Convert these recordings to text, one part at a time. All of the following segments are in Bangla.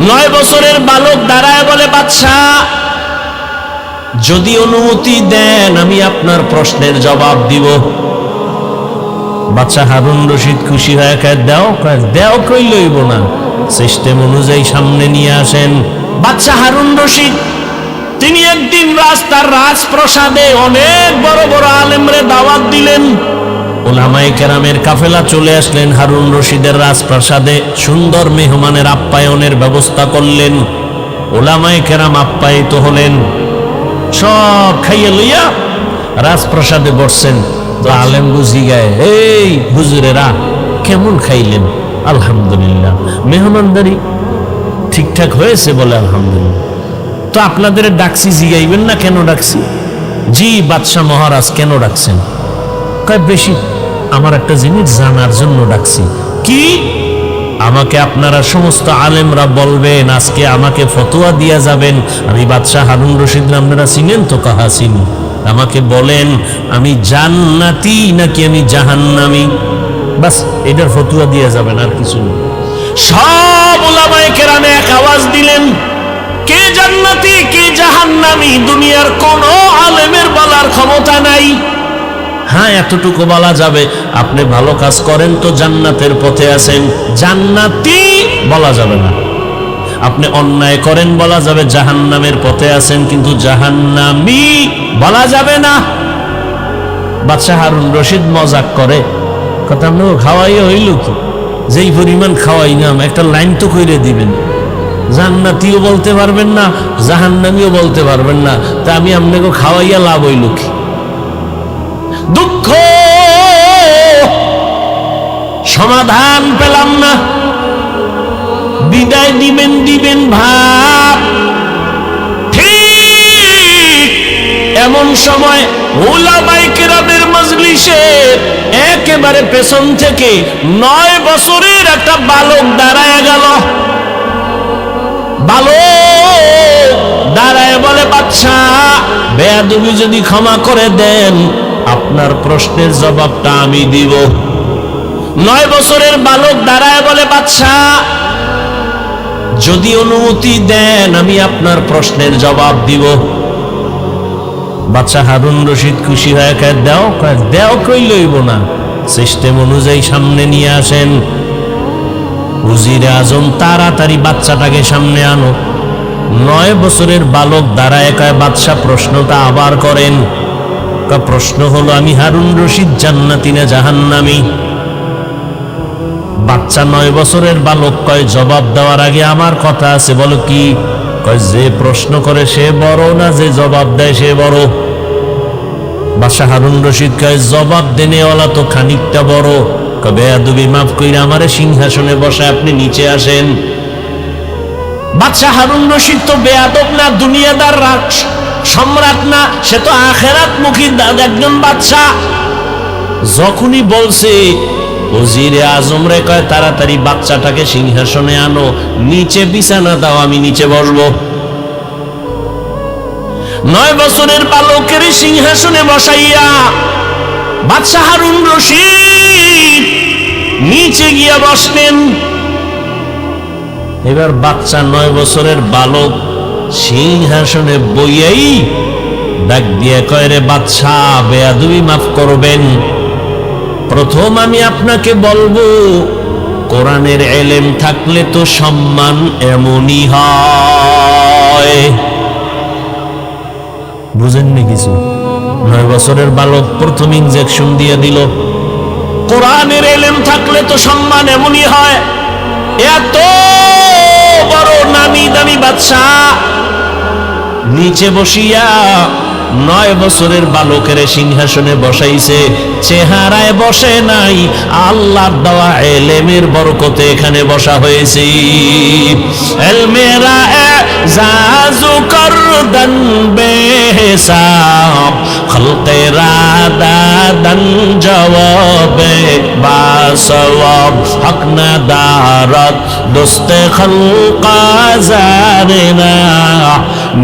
9 বছরের বালক দাঁড়ায় বলে, বাদশাহ যদি অনুমতি দেন আমি আপনার প্রশ্নের জবাব দিব। বাদশাহ হারুন রশিদ খুশি হয়ে দেও কই লইব না, সিস্টেম অনুযায়ী সামনে নিয়ে আসেন। বাদশাহ হারুন রশিদ তিনি একদিন রাস্তার রাজপ্রাসাদে অনেক বড় বড় আলেমরে দাওয়াত দিলেন। উলামায়ে কেরামের কাফেলা চলে আসলেন হারুন রশিদের রাজপ্রাসাদে, সুন্দর মেহমানের আপ্যায়নের ব্যবস্থা করলেন। উলামায়ে কেরাম আপ্যায়িত হলেন, সব খাইয়ে লইয়া রাজপ্রাসাদে বসছেন। তো আলেম বুঝি গায়ে, এই হুজুরেরা কেমন খাইলেন? আলহামদুলিল্লাহ। মেহমানদারি ঠিকঠাক হয়েছে? বলে আলহামদুলিল্লাহ। তো আপনাদের ডাকছি, জিগাইবেন না কেন ডাকছি? জি বাদশাহ মহারাজ, কেন ডাকছেন? কয় বেশি আমার একটা জিনিস জানার জন্য ডাকছি। কি? আমাকে আপনারা সমস্ত আলেমরা বলবেন, আজকে আমাকে ফতোয়া দিয়া যাবেন। আমি বাদশাহ হারুন রশিদ, আপনারা চিনেন তো? কাহা চিনি। আমাকে বলেন আমি জান্নাতি নাকি আমি জাহান্নামী, বাস এটার ফতোয়া দিয়া যাবেন, আর কিছু না। সব উলামায়ে কেরাম এক আওয়াজ দিলেন, কে জান্নাতি কে জাহান্নামী দুনিয়ার কোন আলেমের বলার ক্ষমতা নাই। হ্যাঁ এতটুকু বলা যাবে, আপনি ভালো কাজ করেন তো জান্নাতের পথে আছেন, জান্নাতি বলা যাবে না। আপনি অন্যায় করেন বলা যাবে জাহান্নামের পথে আছেন, কিন্তু জাহান্নামী বলা যাবে না। বাদশাহ হারুন রশিদ মজাক করে, কথা আমরা খাওয়াই হইল কি, যেই পরিমাণ খাওয়াই নাম একটা লাইন তো কইরে দিবেন। জান্নাতিও বলতে পারবেন না, জাহান্নামীও বলতে পারবেন না, তা আমি আপনাকে খাওয়াইয়া লাভ হইল কি? দুঃখ, সমাধান পেলাম না। বিদায় দিবেন ভাব। ঠিক এমন সময় উলামায়ে কেরামের মজলিসে একেবারে পেছন থেকে 9 বছরের একটা বালক দাঁড়ায় গেল। বালক দাঁড়ায় বলে, বাদশাহ বেয়াদবি যদি ক্ষমা করে দেন আপনার প্রশ্নের জবাবটা আমি দিব। 9 বছরের বালক দাঁড়ায় বলে, বাদশাহ যদি অনুমতি দেন আমি আপনার প্রশ্নের জবাব দিব। বাদশাহ হারুন রশিদ খুশি হয়ে দেও কই লইব না, সিস্টেম অনুযায়ী সামনে নিয়ে আসেন। উজিরে আজম তাড়াতাড়ি বাচ্চাটাকে সামনে আনো। 9 বছরের বালক দাঁড়ায় কয়, বাদশাহ প্রশ্নটা আবার করেন। প্রশ্ন হলো আমি হারুন রশিদ জান্নাতি না জাহান্নামী? বাচ্চা 9 বছরের বালক কয়, জবাব দেওয়ার আগে আমার কথা আছে। বলো কি? কয় যে প্রশ্ন করে সে বড় না যে জবাব দেয় সে বড়? বাদশাহ হারুন রশিদ কয়, জবাব দেনেওয়ালা তো খানিকটা বড়। বেয়াদবি মাফ কইরা আমারে সিংহাসনে বসায় আপনি নিচে আসেন। বাদশাহ হারুন রশিদ তো বেয়াদব না, দুনিয়াদার সম্রাট না, সে তো আখেরাত মুখী একজন বাদশাহ। যখনই বলছে ওজিরে আজম রে কয়, তাড়াতাড়ি বাচ্চাটাকে সিংহাসনে আনো, নিচে বিছানা দাও, আমি নিচে বসবো। 9 বছরের বালকের সিংহাসনে বসাইয়া বাদশাহ হারুন রশিদ নিচে গিয়া বসলেন। এবার বাচ্চা 9 বছরের বালক সিংহাসনে বইয়াই ডাক দিয়ে কয়, রে বাদশাহ বেয়াদবি মাফ করবেন। প্রথম আমি আপনাকে বলবো, কোরআনের এলেম থাকলে তো সম্মান এমনই হয়। বুঝেননি কিছু? 9 বছরের বালক প্রথম ইনজেকশন দিয়ে দিল, কোরআনের এলেম থাকলে তো সম্মান এমনই হয়। এত বড় নামি দামি বাদশাহ নিচে বসিয়া 9 বছরের বালকের সিংহাসনে বসাইছে। চেহারায় বসে নাই, আল্লাহর দেওয়া এলেমের বরকতে এখানে বসা হয়েছে। এলমেরা জাজু করদন বেহিসাব, খলকেরা দাদন জওয়াবে বাসওয়াব, হক না দারত দোস্তে খলকা জারেনা,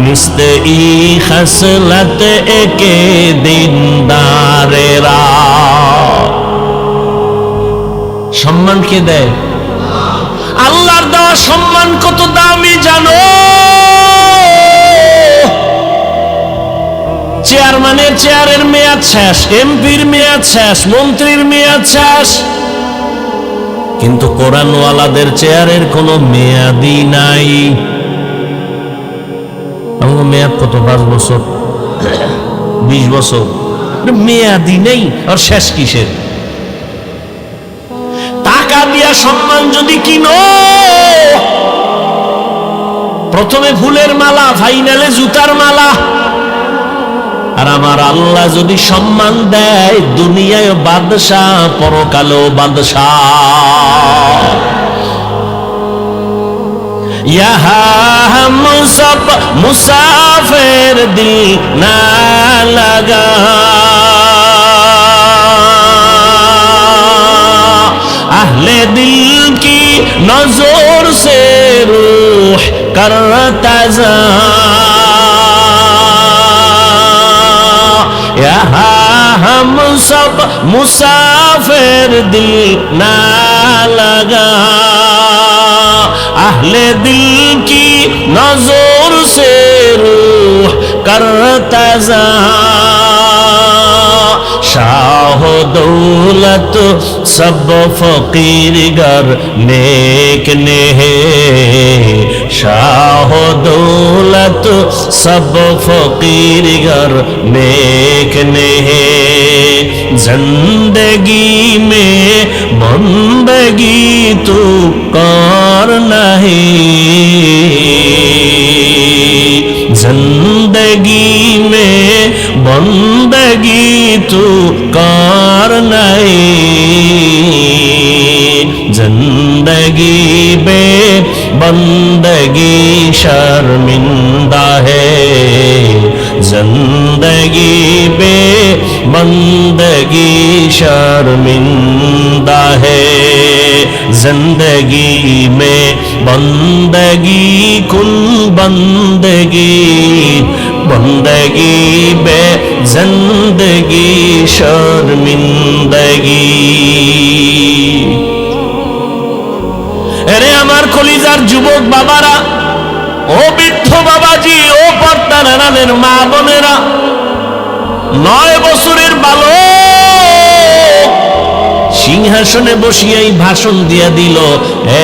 নিস্তে ই খসলত একে দিনদারেরা। সম্মান কে দেয়? আল্লাহর দেওয়া সম্মান কত দাম! জানো চেয়ারম্যানের চেয়ারের মেয়াদ শেষ, এমপির মেয়াদ শেষ, মন্ত্রীর মেয়াদ শেষ, কিন্তু কোরআনওয়ালাদের চেয়ারের কোনো মেয়াদই নাই। আমার মেয়াদ কত? 5 বছর, 20 বছর, মেয়াদই নেই। আর শেষ কিসের? টাকা দিয়া সম্মান যদি কিনো, প্রথমে ফুলের মালা, ফাইনালে জুতার মালা। আর আমার আল্লাহ যদি সম্মান দেয়, দুনিয়ায় বাদশাহ, পরকালেও বাদশাহ। यहाँ हम सब मुसाफिर दिल ना लगा, अहले दिल की नजर से रूह करता जा, यहाँ हम सब मुसाफिर दिल ना लगा, अहले दिल की नजर से रूह करता जा, शाह दौलत सब फकीर गर नेक ने है, शाह दौलत सब फकीर गर नेक ने है, जिंदगी में बंदगी तू कर नहीं, जिंदगी में बंदगी तू कर नहीं, जिंदगी बे बंदगी शर्मिंदा है, जिंदगी बे बंदगी शर्मिंदा है, जिंदगी में बंदगी कुल बंदगी, बंदगी बे जिंदगी शर्मिंदगी। अरे আমার কলিজার যুবক বাবারা, ও বৃদ্ধ বাবাজি, ও পর্দার আড়ালের মা বোনেরা, 9 বছরের বালক সিংহাসনে বসিয়াই ভাষণ দিয়া দিল,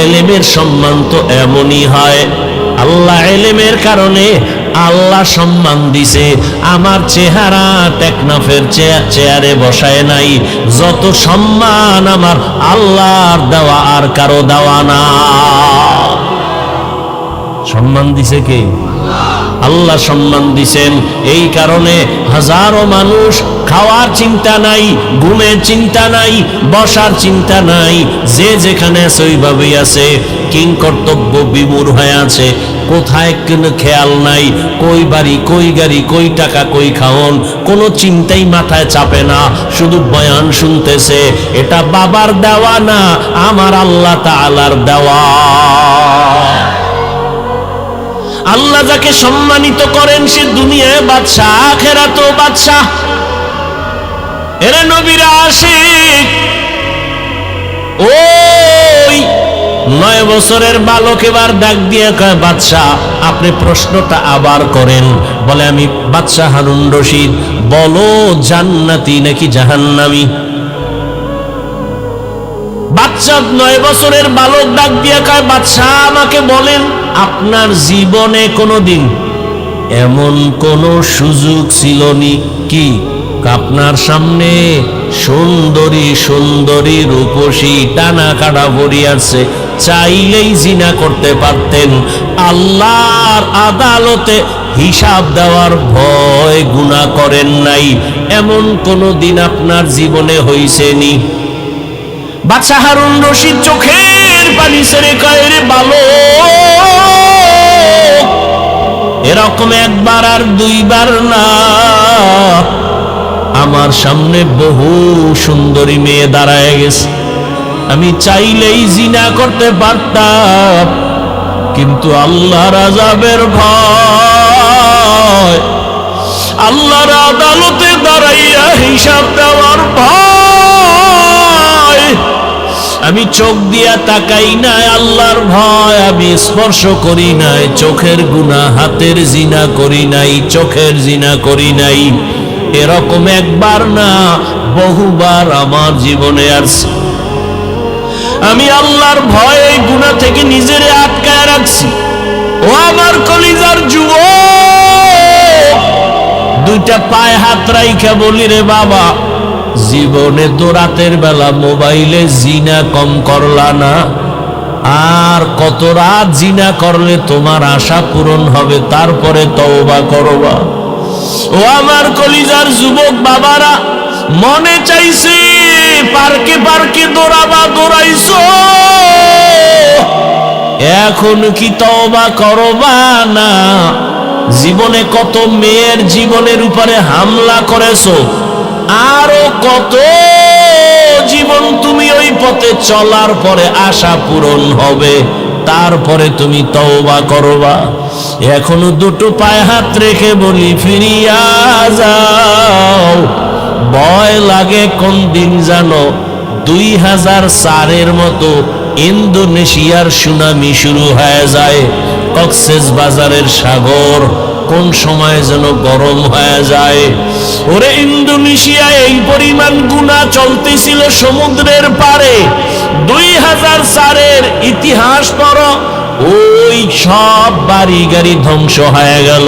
এলেমের সম্মান তো এমনই হয়। আল্লাহ এলেমের কারণে আল্লাহ সম্মান দিছে। আমার চেহারা টেকনাফের চেয়ারে বসায় নাই। যত সম্মান আমার আল্লাহর দেওয়া, আর কারো দেওয়া না। সম্মান দিছে কে? আল্লাহ সম্মান দিছেন। এই কারণে হাজারো মানুষ খাওয়ার চিন্তা নাই, ঘুমের চিন্তা নাই, বসার চিন্তা নাই, যে যেখানে আছে ওইভাবেই আছে, কিং কর্তব্য বিমূঢ় হয়ে আছে। কোথায় কোনো খেয়াল নাই, কই বাড়ি, কই গাড়ি, কই টাকা, কই খাওন, কোনো চিন্তাই মাথায় চাপে না, শুধু বয়ান শুনতেছে। এটা বাবার দেওয়া না, আমার আল্লাহ তাআলার দেওয়া। আল্লাহ যাকে সম্মানিত করেন সে দুনিয়ায় বাদশা, আখিরাতেও বাদশা। এরে নবীর আশিক, ওই 9 বছরের বালক এবার ডাক দিয়ে কয়, বাদশা আপনি প্রশ্নটা আবার করেন। বলে, আমি বাদশা হারুন রশিদ, বলো জান্নাতি নাকি জাহান্নামী? বাদশা 9 বছরের বালক ডাক দিয়ে কয়, বাদশা আমাকে বলেন, আপনার জীবনে কোনোদিন এমন কোন সুযোগ ছিল নি কি আপনার সামনে সুন্দরী সুন্দরী রূপসী টানা কাটা ভরি আছে, চাইলেই জিনা করতে পারতেন, আল্লাহর আদালতে হিসাব দেওয়ার ভয় গুনাহ করেন নাই, এমন কোন দিন আপনার জীবনে হইছে নি? বাদশা হারুন রশিদ চোখের পানি ছেড়ে কয়, রে বালক, এরকম একবার আর দুইবার না, আমার সামনে বহু সুন্দরী মেয়ে দাঁড়ায় গেছে, আমি চাইলেই জিনা করতে পারতাম, কিন্তু আল্লাহর আযাবের ভয়, আল্লাহর আদালতে দাঁড়াইয়া হিসাব দেওয়ার ভয় আমি চোখ দিয়া তাকাই নাই, আল্লাহর ভয় আমি স্পর্শ করি নাই, চোখের গুনাহ, হাতের জিনা করি নাই, চোখের জিনা করি নাই। এরকম একবার না বহুবার আমার জীবনে আসছে। আমি আল্লাহর ভয় এই গুনাহ থেকে নিজেরে আটকায় রাখছি। ও আমার কলিজার যুবক, দুইটা পায়ে হাত রাইখা বলি রে বাবা, জীবনে তো রাতের বেলা মোবাইলে জিনা কম করলা না, আর কত রাত জিনা করলে তোমার আশা পূরণ হবে, তারপরে তওবা করবা। ও আমার কলিজার যুবক বাবারা, মনে চাইছে পার্কে পার্কে দৌড়াবা, দৌড়াইছো, এখন কি তওবা করবা না? জীবনে কত মেয়ের জীবনের উপরে হামলা করেছো, আরো কত জীবন তুমি ওই পথে চলার পরে আশা পূরণ হবে, তারপরে তুমি তওবা করবা। এখনো দুটো পায়ে হাত রেখে বলি, ফিরিয়া যাও। ভয় লাগে কোন দিন জানো? 2004-এর মতো ইন্দোনেশিয়ার সুনামি শুরু হয়ে যায়। কক্সেস বাজারের সাগর কোন সময় যেন গরম হয়ে যায়। ওরে ইন্দোনেশিয়ায় এই পরিমাণ গুনাহ চলতেছিল সমুদ্রের পারে। 2004-এর ইতিহাস পড়ো, ওই সব বাড়ি গাড়ি ধ্বংস হয়ে গেল।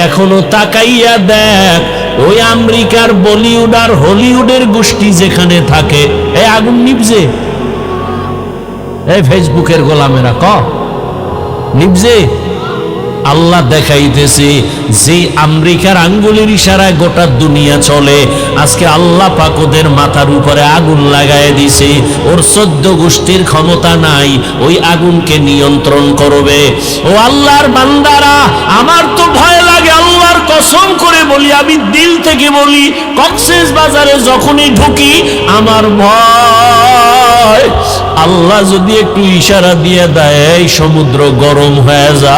এখনো তাকাইয়া দেখ, ওই আমেরিকার বলিউড আর হলিউডের গোষ্ঠী যেখানে থাকে, এই আগুন নিভছে, এই ফেসবুকের গোলামেরা নিভছে। আল্লাহ দেখাইতেছে যে আমেরিকার আঙ্গুলের ইশারায় গোটা দুনিয়া চলে। আজকে আল্লাহ পাক ওদের মাথার উপরে আগুন লাগায় দিছে। ওর 14 গোষ্ঠীর ক্ষমতা নাই ওই আগুনকে নিয়ন্ত্রণ করবে। ও আল্লাহর বান্দারা, আমার তো ভয় লাগে, আল্লাহর কসম করে বলি, আমি দিল থেকে বলি, কক্সেস বাজারে যখনই ঢুকি আমার ভয়। আল্লাহ যদি একটু ইশারা দিয়ে দেয়, এই সমুদ্র গরম হয়ে যা,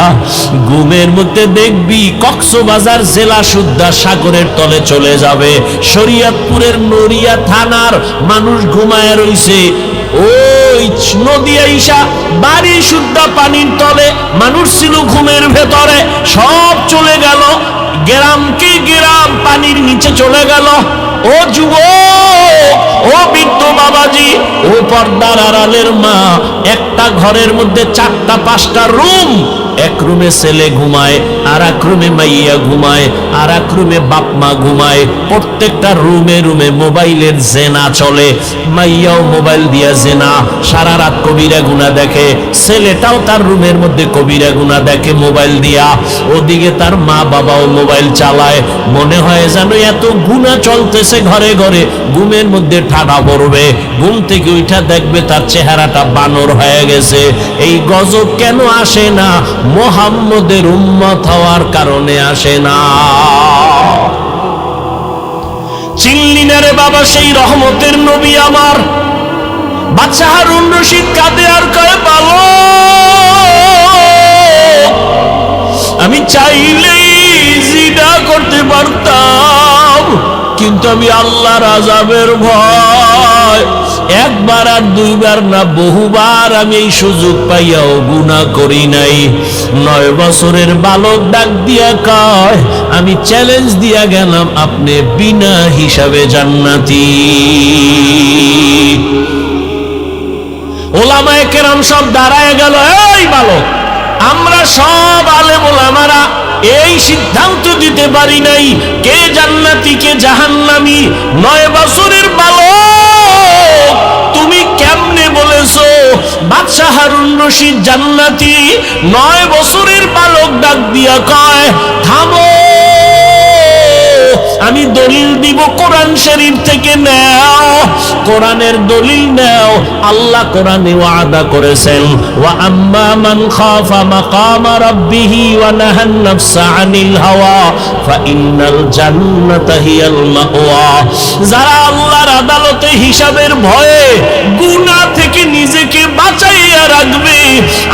ঘুমের মধ্যে দেখবি কক্সবাজার জেলা সুদ্ধা সাগরের তলে চলে যাবে। শরীয়তপুরের নড়িয়া থানার মানুষ ঘুমায় রইছে, ওই নদী আইসা বাড়ি সুদ্ধা পানির তলে, মানুষ ছিল ঘুমের ভেতরে, সব চলে গেল। গ্রামকে গ্রাম পানির নিচে চলে গেল। ও যুবক, ও বৃদ্ধ বাবাজি, ও পর্দার আড়ালের মা, একটা ঘরের মধ্যে 4টা-5টা রুম। এক রুমে ছেলে ঘুমায়, আর এক রুমে মাইয়া ঘুমায়, আর এক রুমে বাপ মা ঘুমায়। প্রত্যেকটা রুমে রুমে মোবাইলের জেনা চলে। মাইয়াও মোবাইল দিয়া জেনা, সারা রাত কবিরা গুনাহ দেখে। ছেলেটাও তার রুমের মধ্যে কবিরা গুনাহ দেখে মোবাইল দিয়া। ওদিকে তার মা বাবাও মোবাইল চালায়। মনে হয় যেন এত গুনাহ চলতেছে ঘরে ঘরে, ঘুমের মধ্যে ঠাডা পড়বে। ঘুম থেকে উঠা দেখবে তার চেহারাটা বানর হয়ে গেছে। এই গজব কেন আসে না? মুহাম্মদের উম্মত হওয়ার কারণে আসে না। চিনলি না রে বাবা সেই রহমতের নবী আমার? বাদশা হারুন রশিদ কাঁদে আর কয়, বালক, আমি চাইলেই জিনা করতে পারতাম, কিন্তু আমি আল্লাহর আযাবের ভয়, একবার আর দুইবার না বহুবার আমি এই সুযোগ পাইয়াও গুনাহ করি নাই। 9 বছরের বালক ডাক দিয়া কয়, আমি চ্যালেঞ্জ দিয়া গেলাম, আপনি বিনা হিসাবে জান্নাতি। ওলামায়ে কেরাম সব দাঁড়ায় গেল। এই বালক, আমরা সব আলেম ওলামারা এই সিদ্ধান্ত দিতে পারি নাই কে জান্নাতি কে জাহান্নামী। 9 বছরের বালক, তুমি কেমনে বলেছো বাদশা হারুন রশিদ জান্নাতি? 9 বছরের বালক ডাক দিয়া কয়, থামো, আমি দলিল দিব কোরআন শরীফ থেকে। নাও, কোরআনের দলিল নাও। আল্লাহ কোরআনে ওয়াদা করেছেন, ওয়া আম্মা মান খাফা মাকামা রাব্বিহি ওয়া নাহান নাফসা আনিল হাওয়া ফাইন্নাল জান্নাতা হিয়াল মাওয়া। যারা আল্লাহর আদালতে হিসাবের ভয়ে গুনাহ থেকে নিজেকে বাঁচাইয়া রাখবে,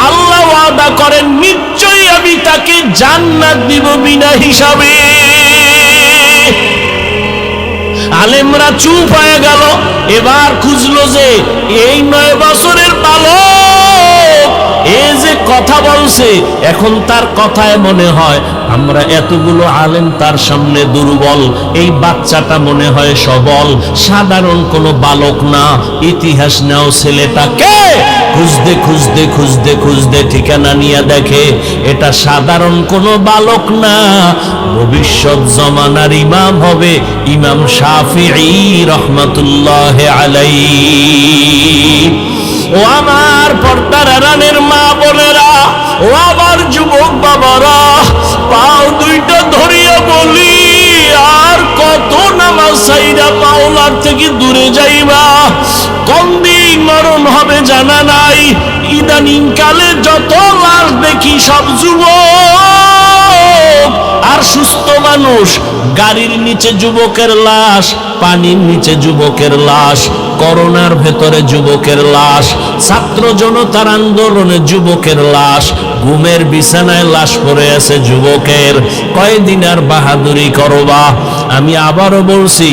আল্লাহ ওয়াদা করেন নিশ্চয়ই আমি তাকে জান্নাত দিব বিনা হিসাবে। আলেমরা চুপ হয়ে গেল। এবার খুঁজলো যে এই 9 বছরের বালক এ যে কথা বলছে, এখন তার কথায় মনে হয় আমরা এতগুলো আলেম তার সামনে দুর্বল, এই বাচ্চাটা মনে হয় সবল, সাধারণ কোনো বালক না। ইতিহাস নাও ছেলেটাকে খুঁজতে খুঁজতে খুঁজতে খুঁজতে ঠিকানা নিয়ে দেখে এটা সাধারণ কোনো বালক না, ভবিষ্যৎ জমানার ইমাম হবে ইমাম শাফিঈ রহমাতুল্লাহ আলাইহি। ও আমার পর্দার আড়ালের মা বোনেরা, ও আমার যুবক বাবারা, পাও দুইটা ধরিয়া বলি আর কত নামাজ সাইরা পাওলার থেকে দূরে যাইবা? কোন দিন মরণ হবে জানা নাই। ইদানিং কালে যত লাশ দেখি সব যুবক আর সুস্থ মানুষ। গাড়ির নিচে যুবকের লাশ, পানির নিচে যুবকের লাশ, করোনার ভেতরে যুবকের লাশ, ছাত্র জনতার আন্দোলনে যুবকের লাশ, ঘুমের বিছানায় লাশ পড়ে আছে যুবকের। কয়দিন আর বাহাদুরি করবা? আমি আবারও বলছি,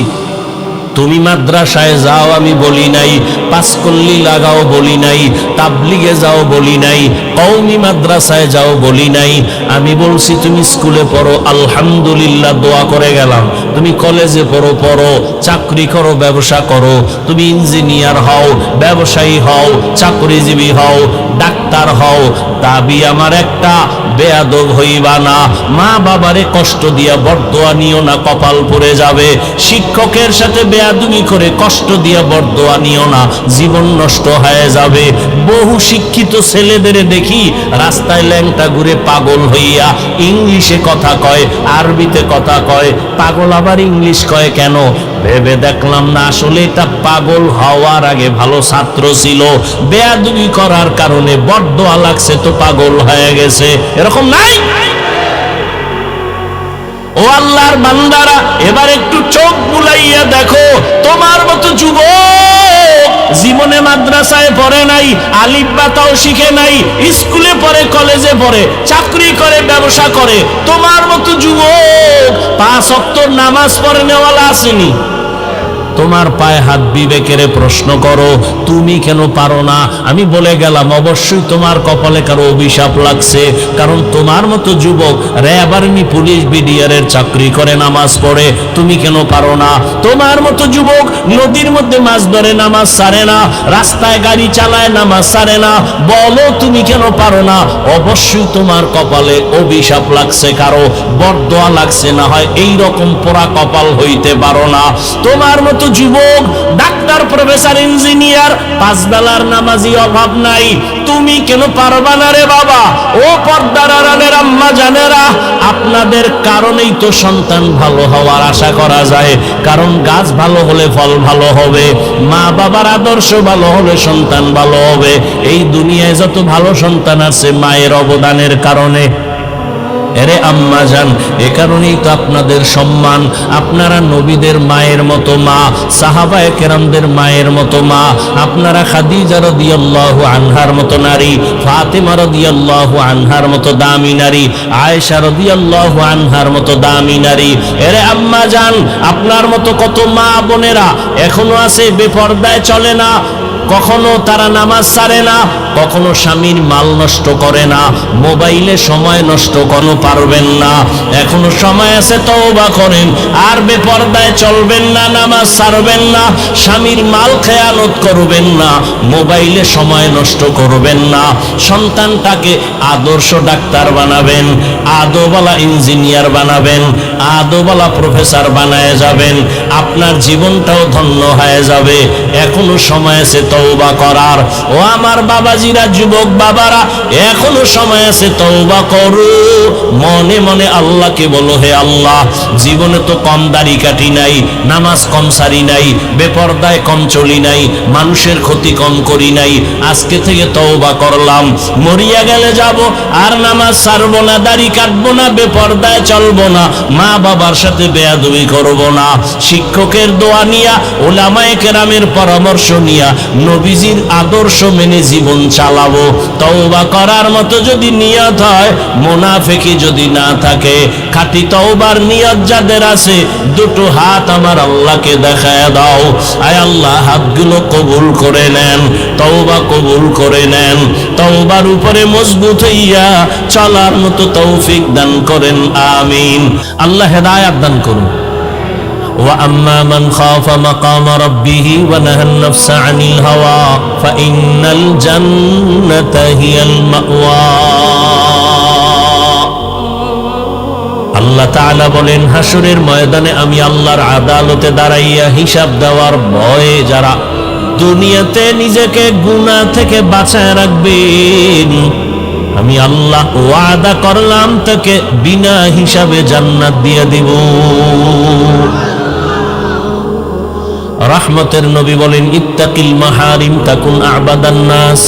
তুমি মাদ্রাসায় যাও আমি বলি নাই, পাঁচকল্লি লাগাও বলি নাই, তাবলিগে যাও বলি নাই, কওমি মাদ্রাসায় যাও বলি নাই। আমি বলছি তুমি স্কুলে পড়ো, আলহামদুলিল্লাহ দোয়া করে গেলাম। তুমি কলেজে পড়ো, পড়ো, চাকরি করো, ব্যবসা করো, তুমি ইঞ্জিনিয়ার হও, ব্যবসায়ী হও, চাকরিজীবী হও, ডাক্তার হও, দাবি আমার একটা, বেয়াদব হইবা না। মা বাবারে কষ্ট দিয়া বরদোয়া নিও না, কপাল পড়ে যাবে। শিক্ষকের সাথে বেয়াদবি করে কষ্ট দিয়া বরদোয়া নিও না, জীবন নষ্ট হয়ে যাবে। বহু শিক্ষিত ছেলেদের দেখি রাস্তায় ল্যাংটা ঘুরে পাগল হইয়া ইংলিশে কথা কয়, আরবিতে কথা কয়। পাগল আবার ইংলিশ কয় কেন? ভেবে দেখলাম না আসলে এটা পাগল হওয়ার আগে ভালো ছাত্র ছিল, বেয়াদবি করার কারণে বরদোয়া লাগছে তো পাগল হয়ে গেছে। এরকম নাই? ও আল্লাহর বান্দারা, এবার একটু চোখ বুলাইয়া দেখো, তোমার মতো যুবক জীবনে মাদ্রাসায় পড়ে নাই, আলিফ বা তাও শিখে নাই, স্কুলে পড়ে, কলেজে পড়ে, চাকরি করে, ব্যবসা করে, তোমার মতো যুবক 5 ওয়াক্ত নামাজ পড়ে নেওয়ালা আসেনি? তোমার পায়ে হাত বিবেকের প্রশ্ন করো, তুমি কেন পারো না? আমি বলে গেলাম অবশ্যই তোমার কপালে কারো অভিশাপ লাগছে, কারণ তোমার মতো যুবক র্যাব, আর্মি, পুলিশ, বিডিআরের চাকরি করে, নামাজ পড়ে, তুমি কেন পারো না? তোমার মতো যুবক নদীর মধ্যে মাছ ধরে, নামাজ ছাড়ে না, রাস্তায় গাড়ি চালায়, নামাজ ছাড়ে না, বলো তুমি কেন পারো না? অবশ্যই তোমার কপালে অভিশাপ লাগছে, কারো বরদোয়া লাগছে, না হয় এইরকম পোড়া কপাল হইতে পারো না। তোমার মতো যুবক ডাক্তার, প্রফেসর, ইঞ্জিনিয়ার, 5 বেলার নামাজি অভাব নাই, তুমি কেন পারবা না রে বাবা? ও পর্দার আড়ালের আম্মা জানেরা, আপনাদের কারণেই তো সন্তান ভালো হওয়ার আশা করা যায়, কারণ গাছ ভালো হলে ফল ভালো হবে, মা বাবার আদর্শ ভালো হলে সন্তান ভালো হবে। এই দুনিয়ায় যত ভালো সন্তান আছে মায়ের অবদানের কারণে। এরে আম্মা জান, এ কারণেই তো আপনাদের সম্মান। আপনারা নবীদের মায়ের মতো মা, সাহাবায়ে কেরামদের মায়ের মতো মা, আপনারা খাদিজা রাদিয়াল্লাহু আনহার মতো নারী, ফাতেমা রাদিয়াল্লাহু আনহার মতো দামি নারী, আয়েশা রাদিয়াল্লাহু আনহার মতো দামি নারী। এরে আম্মা জান, আপনার মতো কত মা বোনেরা এখনো আছে বেপরদায় চলে না, কখনো তারা নামাজ ছাড়ে না, কখনো স্বামীর মাল নষ্ট করে না, মোবাইলে সময় নষ্ট কোনো পারবেন না। এখনো সময় আছে, তওবা করেন, আর বেপরদায় চলবেন না, নামাজ ছাড়বেন না, স্বামীর মাল খেয়ানত করবেন না, মোবাইলে সময় নষ্ট করবেন না। সন্তানটাকে আদর্শ ডাক্তার বানাবেন, আদোবালা ইঞ্জিনিয়ার বানাবেন, আদোবালা প্রফেসর বানায় যাবেন, আপনার জীবনটাও ধন্য হয়ে যাবে। এখনো সময় আছে তওবা করার। ও আমার বাবাজিরা, যুবক বাবারা, এখনো সময় আছে, তওবা করো। মনে মনে আল্লাহকে বলো, হে আল্লাহ, জীবনে তো কম দাড়ি কাটি নাই, নামাজ কম সারি নাই, বেপরদায় কম চলি নাই, মানুষের ক্ষতি কম করি নাই, আজকে থেকে তওবা করলাম। মরিয়া গেলে যাব আর নামাজ ছাড়বো না, দাড়ি কাটবো না, বেপরদায় চলবো না, মা মা বাবার সাথে বেয়াদবি করব না, শিক্ষকের দোয়া নিয়া, উলামায়ে কেরামের পরামর্শ নিয়া, নবীজির আদর্শ মেনে জীবন চালাবো। তওবা করার মতো যদি নিয়ত হয়, মুনাফিকি যদি না থাকে, খাঁটি তওবার নিয়ত যাদের আছে, দুটো হাত আমার আল্লাহকে দেখায় দাও। আয় আল্লাহ, হাতগুলো কবুল করে নেন, তওবা কবুল করে নেন, তওবার উপরে মজবুত হইয়া চলার মতো তৌফিক দান করেন, আমিন। আল্লাহ হেদায়েত দান করুন। وأما من خاف مقام ربه ونهى النفس عن الهوى فإن الجنة هي المأوى। আল্লাহ তাআলা বলেন, হাসরের ময়দানে আমি আল্লাহর আদালতে দাঁড়াইয়া হিসাব দেওয়ার ভয়ে যারা দুনিয়াতে নিজেকে গুনাহ থেকে বাঁচায় রাখবেন, আমি আল্লাহ ওয়াদা করলাম তাকে বিনা হিসাবে জান্নাত দিয়ে দিব। রহমতের নবী বলেন, ইত্তাকিল মাহারিম তাকুন আবাদান নাস।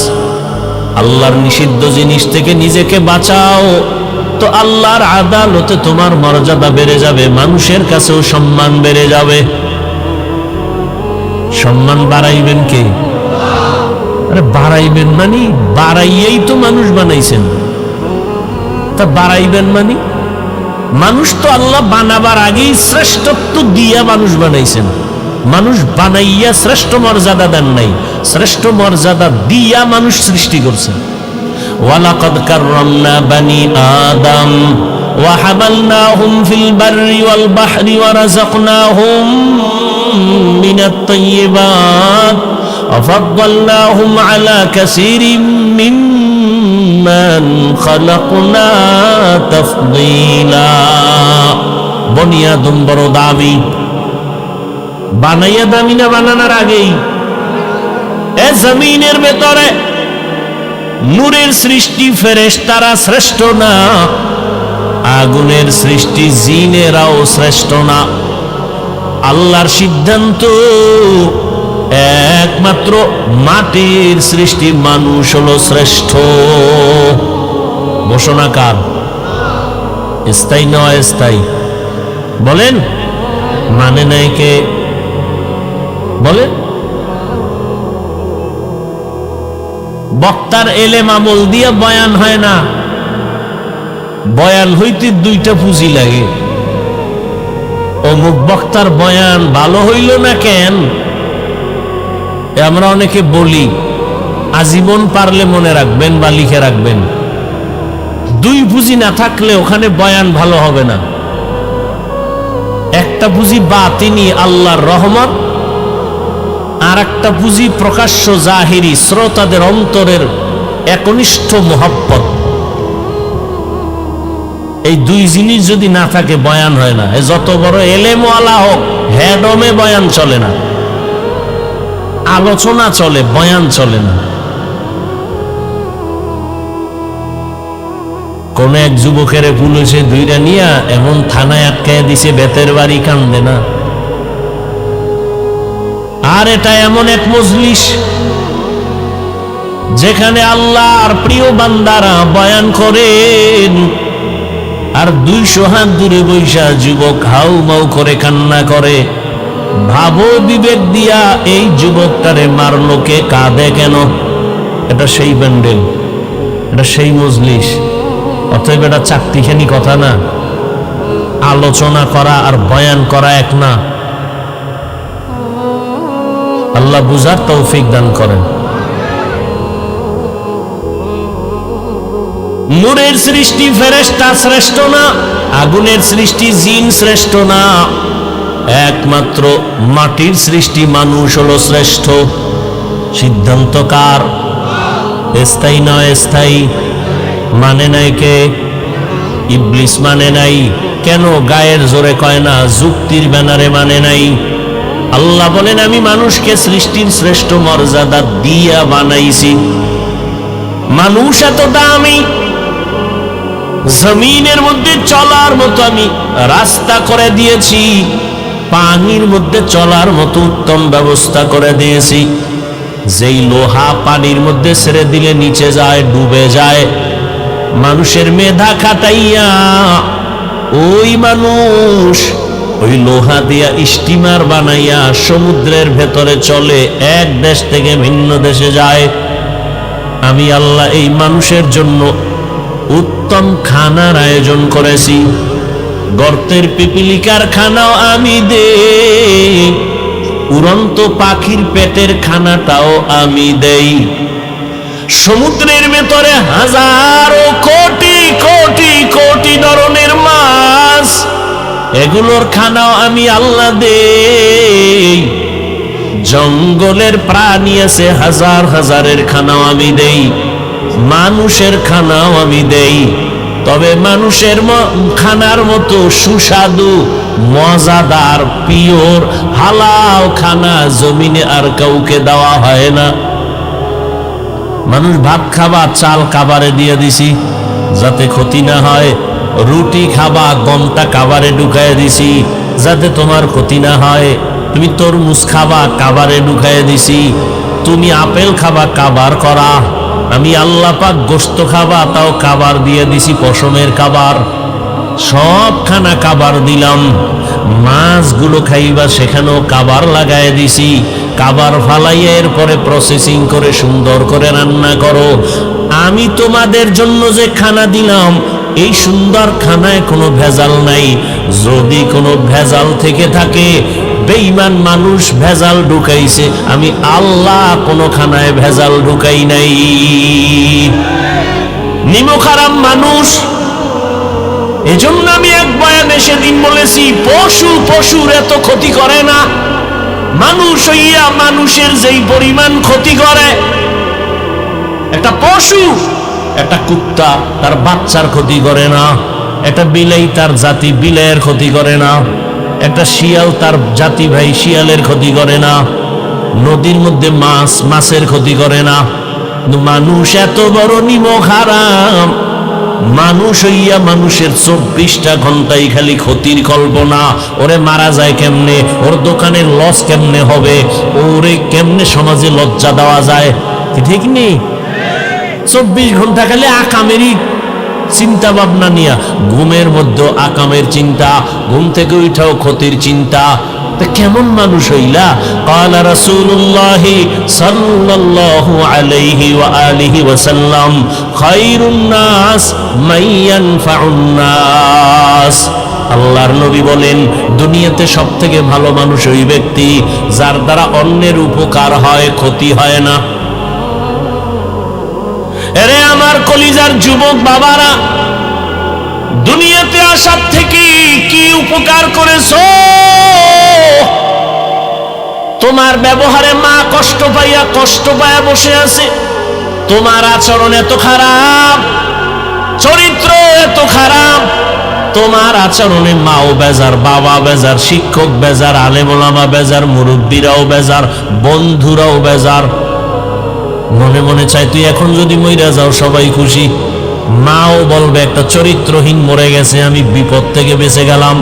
আল্লাহর নিষিদ্ধ জিনিস থেকে নিজেকে বাঁচাও, তো আল্লাহর আদালতে তোমার মর্যাদা বেড়ে যাবে, মানুষের কাছেও সম্মান বেড়ে যাবে। সম্মান বাড়াইবেন কে? আরে বাড়াইবেন মানে বাড়াইয়েই তো মানুষ বানাইছেন, তা বাড়াইবেন মানে মানুষ তো আল্লাহ বানাবার আগেই শ্রেষ্ঠত্ব দিয়া মানুষ বানাইছেন। মানুষ বানাইয়া শ্রেষ্ঠ মর্যাদা দেন নাই, শ্রেষ্ঠ মর্যাদা দিয়া মানুষ সৃষ্টি করছেন। ওয়ালাকাদ কাররামনা বানি আদম ওয়া হামালনাহুম ফিল বাররি ওয়াল বাহরি ওয়া রাযাকনাহুম মিনাত তাইয়্যিবাত ওয়া ফাদ্দালনাহুম আলা কাসীরিম মিম্মান খালাকনা তাফদীলা। বনি আদম বড় দামি, বানাইয়া দামি না বানানোর আগেই? এ জমিনের ভেতরে নূরের সৃষ্টি ফেরেশতারা শ্রেষ্ঠ না, আগুনের সৃষ্টি জিনেরাও শ্রেষ্ঠ না। আল্লাহর সিদ্ধান্ত একমাত্র মাটির সৃষ্টি মানুষ হলো শ্রেষ্ঠ। ঘোষণা কার? স্থায়ী না অস্থায়ী? বলেন, মানে নাই কে? বলেন, বক্তার এলেম আমল দিয়া বয়ান হয় না, বয়ান হইতে দুইটা পুঁজি লাগে। অমুক বক্তার বয়ান ভালো হইল না কেন, আমরা অনেকে বলি, আজীবন পারলে মনে রাখবেন বা লিখে রাখবেন, দুই পুঁজি না থাকলে ওখানে বয়ান ভালো হবে না। একটা পুঁজি বাতিনি আল্লাহর রহমত, আর একটা পুঁজি প্রকাশ্য জাহিরি শ্রোতাদের অন্তরের একনিষ্ঠ মোহাব্বত। এই দুই জিনিস যদি না থাকে বয়ান হয় না। যত বড় এলেমওয়ালা হোক, হেডমে বয়ান চলে না, আলোচনা চলে, বয়ান চলে না। কোন এক যুবকের পুলিশে দুইটা নিয়া এমন থানায় আটকায় দিছে, বেতের বাড়ি কান্দে না। আর এটা এমন এক মজলিস যেখানে আল্লাহর প্রিয় বান্দারা বয়ান করেন, আর 200 হাত দূরে বৈশা যুবক হাউ মাউ করে কান্না করে। ভাবো বিবেক দিয়া, এই যুবকটারে মারলো কে, কাঁদে কেন? এটা সেই ব্যান্ডেল, এটা সেই মজলিস। অতএব এটা চাকরিখানি কথা না। আলোচনা করা আর বয়ান করা এক না। আল্লাহ বুঝার তৌফিক দান করেন। নূরের সৃষ্টি ফেরেশতা শ্রেষ্ঠ না, আগুনের সৃষ্টি জিন শ্রেষ্ঠ না, একমাত্র মাটির সৃষ্টি মানুষ হলো শ্রেষ্ঠ। সিদ্ধান্ত কার? স্থায়ী নয় স্থায়ী? মানে নাই কে? ইবলিস মানে নাই। কেন? গায়ের জোরে কয় না, যুক্তির ব্যানারে মানে নাই। আল্লাহ বলেন, আমি মানুষকে সৃষ্টির শ্রেষ্ঠ মর্যাদা দিয়া বানাইছি। মানুষ এত দামি, জমিনের মধ্যে চলার মতো আমি রাস্তা করে দিয়েছি, পানির মধ্যে চলার মতো উত্তম ব্যবস্থা করে দিয়েছি। যেই লোহা পানির মধ্যে ছেড়ে দিলে নিচে যায়, ডুবে যায়, মানুষের মেধা খাটাইয়া ওই মানুষ ওই লোহা দিয়া স্টিমার বানাইয়া সমুদ্রের ভেতরে চলে, এক দেশ থেকে ভিন্ন দেশে যায়। আমি আল্লাহ এই মানুষের জন্য উত্তম খানার আয়োজন করেছি। গর্তের পিপিলিকার খানাও আমি দেই, উড়ন্ত পাখির পেটের খানাটাও আমি দেই। সমুদ্রের ভেতরে হাজারো কোটি কোটি কোটি ধরনের মাছ, এগুলোর খানাও আমি আল্লাহ দেই। জঙ্গলের প্রাণী আছে হাজার হাজারের খানাও আমি দেই, মানুষের খানাও আমি দেই। তবে মানুষের খানার মতো সুস্বাদু মজাদার পিওর হালাল খানা জমিনে আর কাউকে দেওয়া হয় না। মানুষ ভাত খাবা, চাল কাবারে দিয়ে দিছি যাতে ক্ষতি না হয়। রুটি খাবা, গমটা কাবারে ঢুকায় দিছি যাতে তোমার ক্ষতি না হয়। তুমি তরমুজ খাবা, কাবারে ঢুকায় দিছি। তুমি আপেল খাবা, কাবার করা। আমি আল্লাহ পাক গোশত খাবা, তাও কাবার দিয়ে দিছি, পশমের কাবার। সব খানা কাবার দিলাম। মাছগুলো খাইবা, সেখানেও কাবার লাগায় দিছি। কাবার ফালাইয়া এরপরে প্রসেসিং করে সুন্দর করে রান্না করো। আমি তোমাদের জন্য যে খানা দিলাম, এই সুন্দর খানায় কোনো ভেজাল নাই। যদি কোনো ভেজাল থেকে থাকে, বেঈমান মানুষ ভেজাল ঢুকাইছে, আমি আল্লাহ কোনো খানায় ভেজাল ঢুকাই নাই। নিমখারাম মানুষ। এজন্য আমি এক বয়ানে সেদিন বলেছি, পশুর এত ক্ষতি করে না, মানুষ হইয়া মানুষের যেই পরিমাণ ক্ষতি করে। একটা পশু, একটা কুত্তা তার বাচ্চার ক্ষতি করে না, একটা বিলাই তার জাতি বিলাইয়ের ক্ষতি করে না, একটা শিয়াল তার জাতি ভাই শিয়ালের ক্ষতি করে না, নদীর মধ্যে মাছের ক্ষতি করে না। মানুষ এত বড় নিমখারাম, মানুষ হইয়া মানুষের 24টা ঘন্টাই খালি ক্ষতির কল্পনা। ওরে মারা যায় কেমনে, ওর দোকানের লস কেমনে হবে, ওরে কেমনে সমাজে লজ্জা দেওয়া যায়, ঠিক নেই? 24 ঘন্টা খালি আকামেরই চিন্তা ভাবনা নিয়া। ঘুমের মধ্যে আকামের চিন্তা, ঘুম থেকে উঠাও ক্ষতির চিন্তা। কেমন মানুষ হইলা? قال رسول الله صلى الله عليه وآله وسلم خير الناس من ينفع الناس। আল্লাহর নবী বলেন, দুনিয়াতে সবথেকে ভালো মানুষ ওই ব্যক্তি যার দ্বারা অন্যের উপকার হয়, ক্ষতি হয় না। এরে আমার কলিজার যুবক বাবারা, দুনিয়াতে আসার থেকে কি উপকার করেছো? তোমার ব্যবহারে মা কষ্ট পাইয়া বসে আছে। তোমার আচরণ এত খারাপ, চরিত্র এত খারাপ, তোমার আচরণে মাও বেজার, বাবা বেজার, শিক্ষক বেজার, আলেম ওলামা বেজার, মুরব্বীরাও বেজার, বন্ধুরাও বেজার। মনে মনে চাই তুই এখন যদি মইরা যাও সবাই খুশি। মাও বলবে একটা চরিত্রহীন মরে গেছে, আমি বিপদ থেকে বেঁচে গেলাম।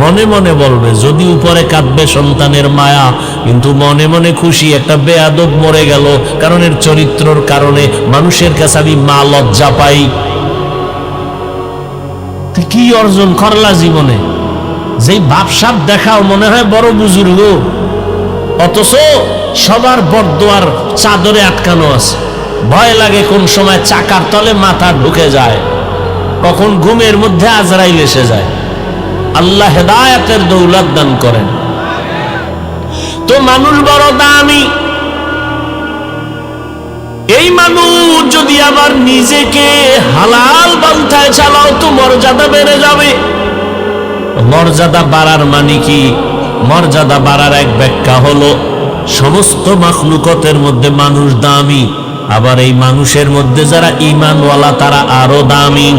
মনে মনে বলবে, যদি উপরে কাঁদবে সন্তানের মায়া, কিন্তু মনে মনে খুশি একটা বেয়াদব মরে গেল, কারণ এর চরিত্রর কারণে মানুষের কাছে আমি মা লজ্জা পাই। তুই কি অর্জন করলা জীবনে? যেই বাপসাপ দেখাও মনে হয় বড় বুজুর্গ, অথচ সবার বরদোয়ার চাদরে আটকানো আছে। ভয় লাগে কোন সময় চাকার তলে মাথা ঢুকে যায়, কখন ঘুমের মধ্যে আজরাইল এসে যায়। আল্লাহ হেদায়েতের দৌলত দান করেন। তো মানুষ বড় দামি। এই মানুষ যদি আবার নিজেকে হালাল পন্থায় চালাও তো মর্যাদা বেড়ে যাবে। মর্যাদা বাড়ার মানে কি? মর্যাদা বাড়ার এক ব্যাখ্যা হলো, সমস্ত মাখলুকতের মধ্যে মানুষ দামি, আবার এই মানুষের মধ্যে যারা ঈমানওয়ালা তারা আরো দামি।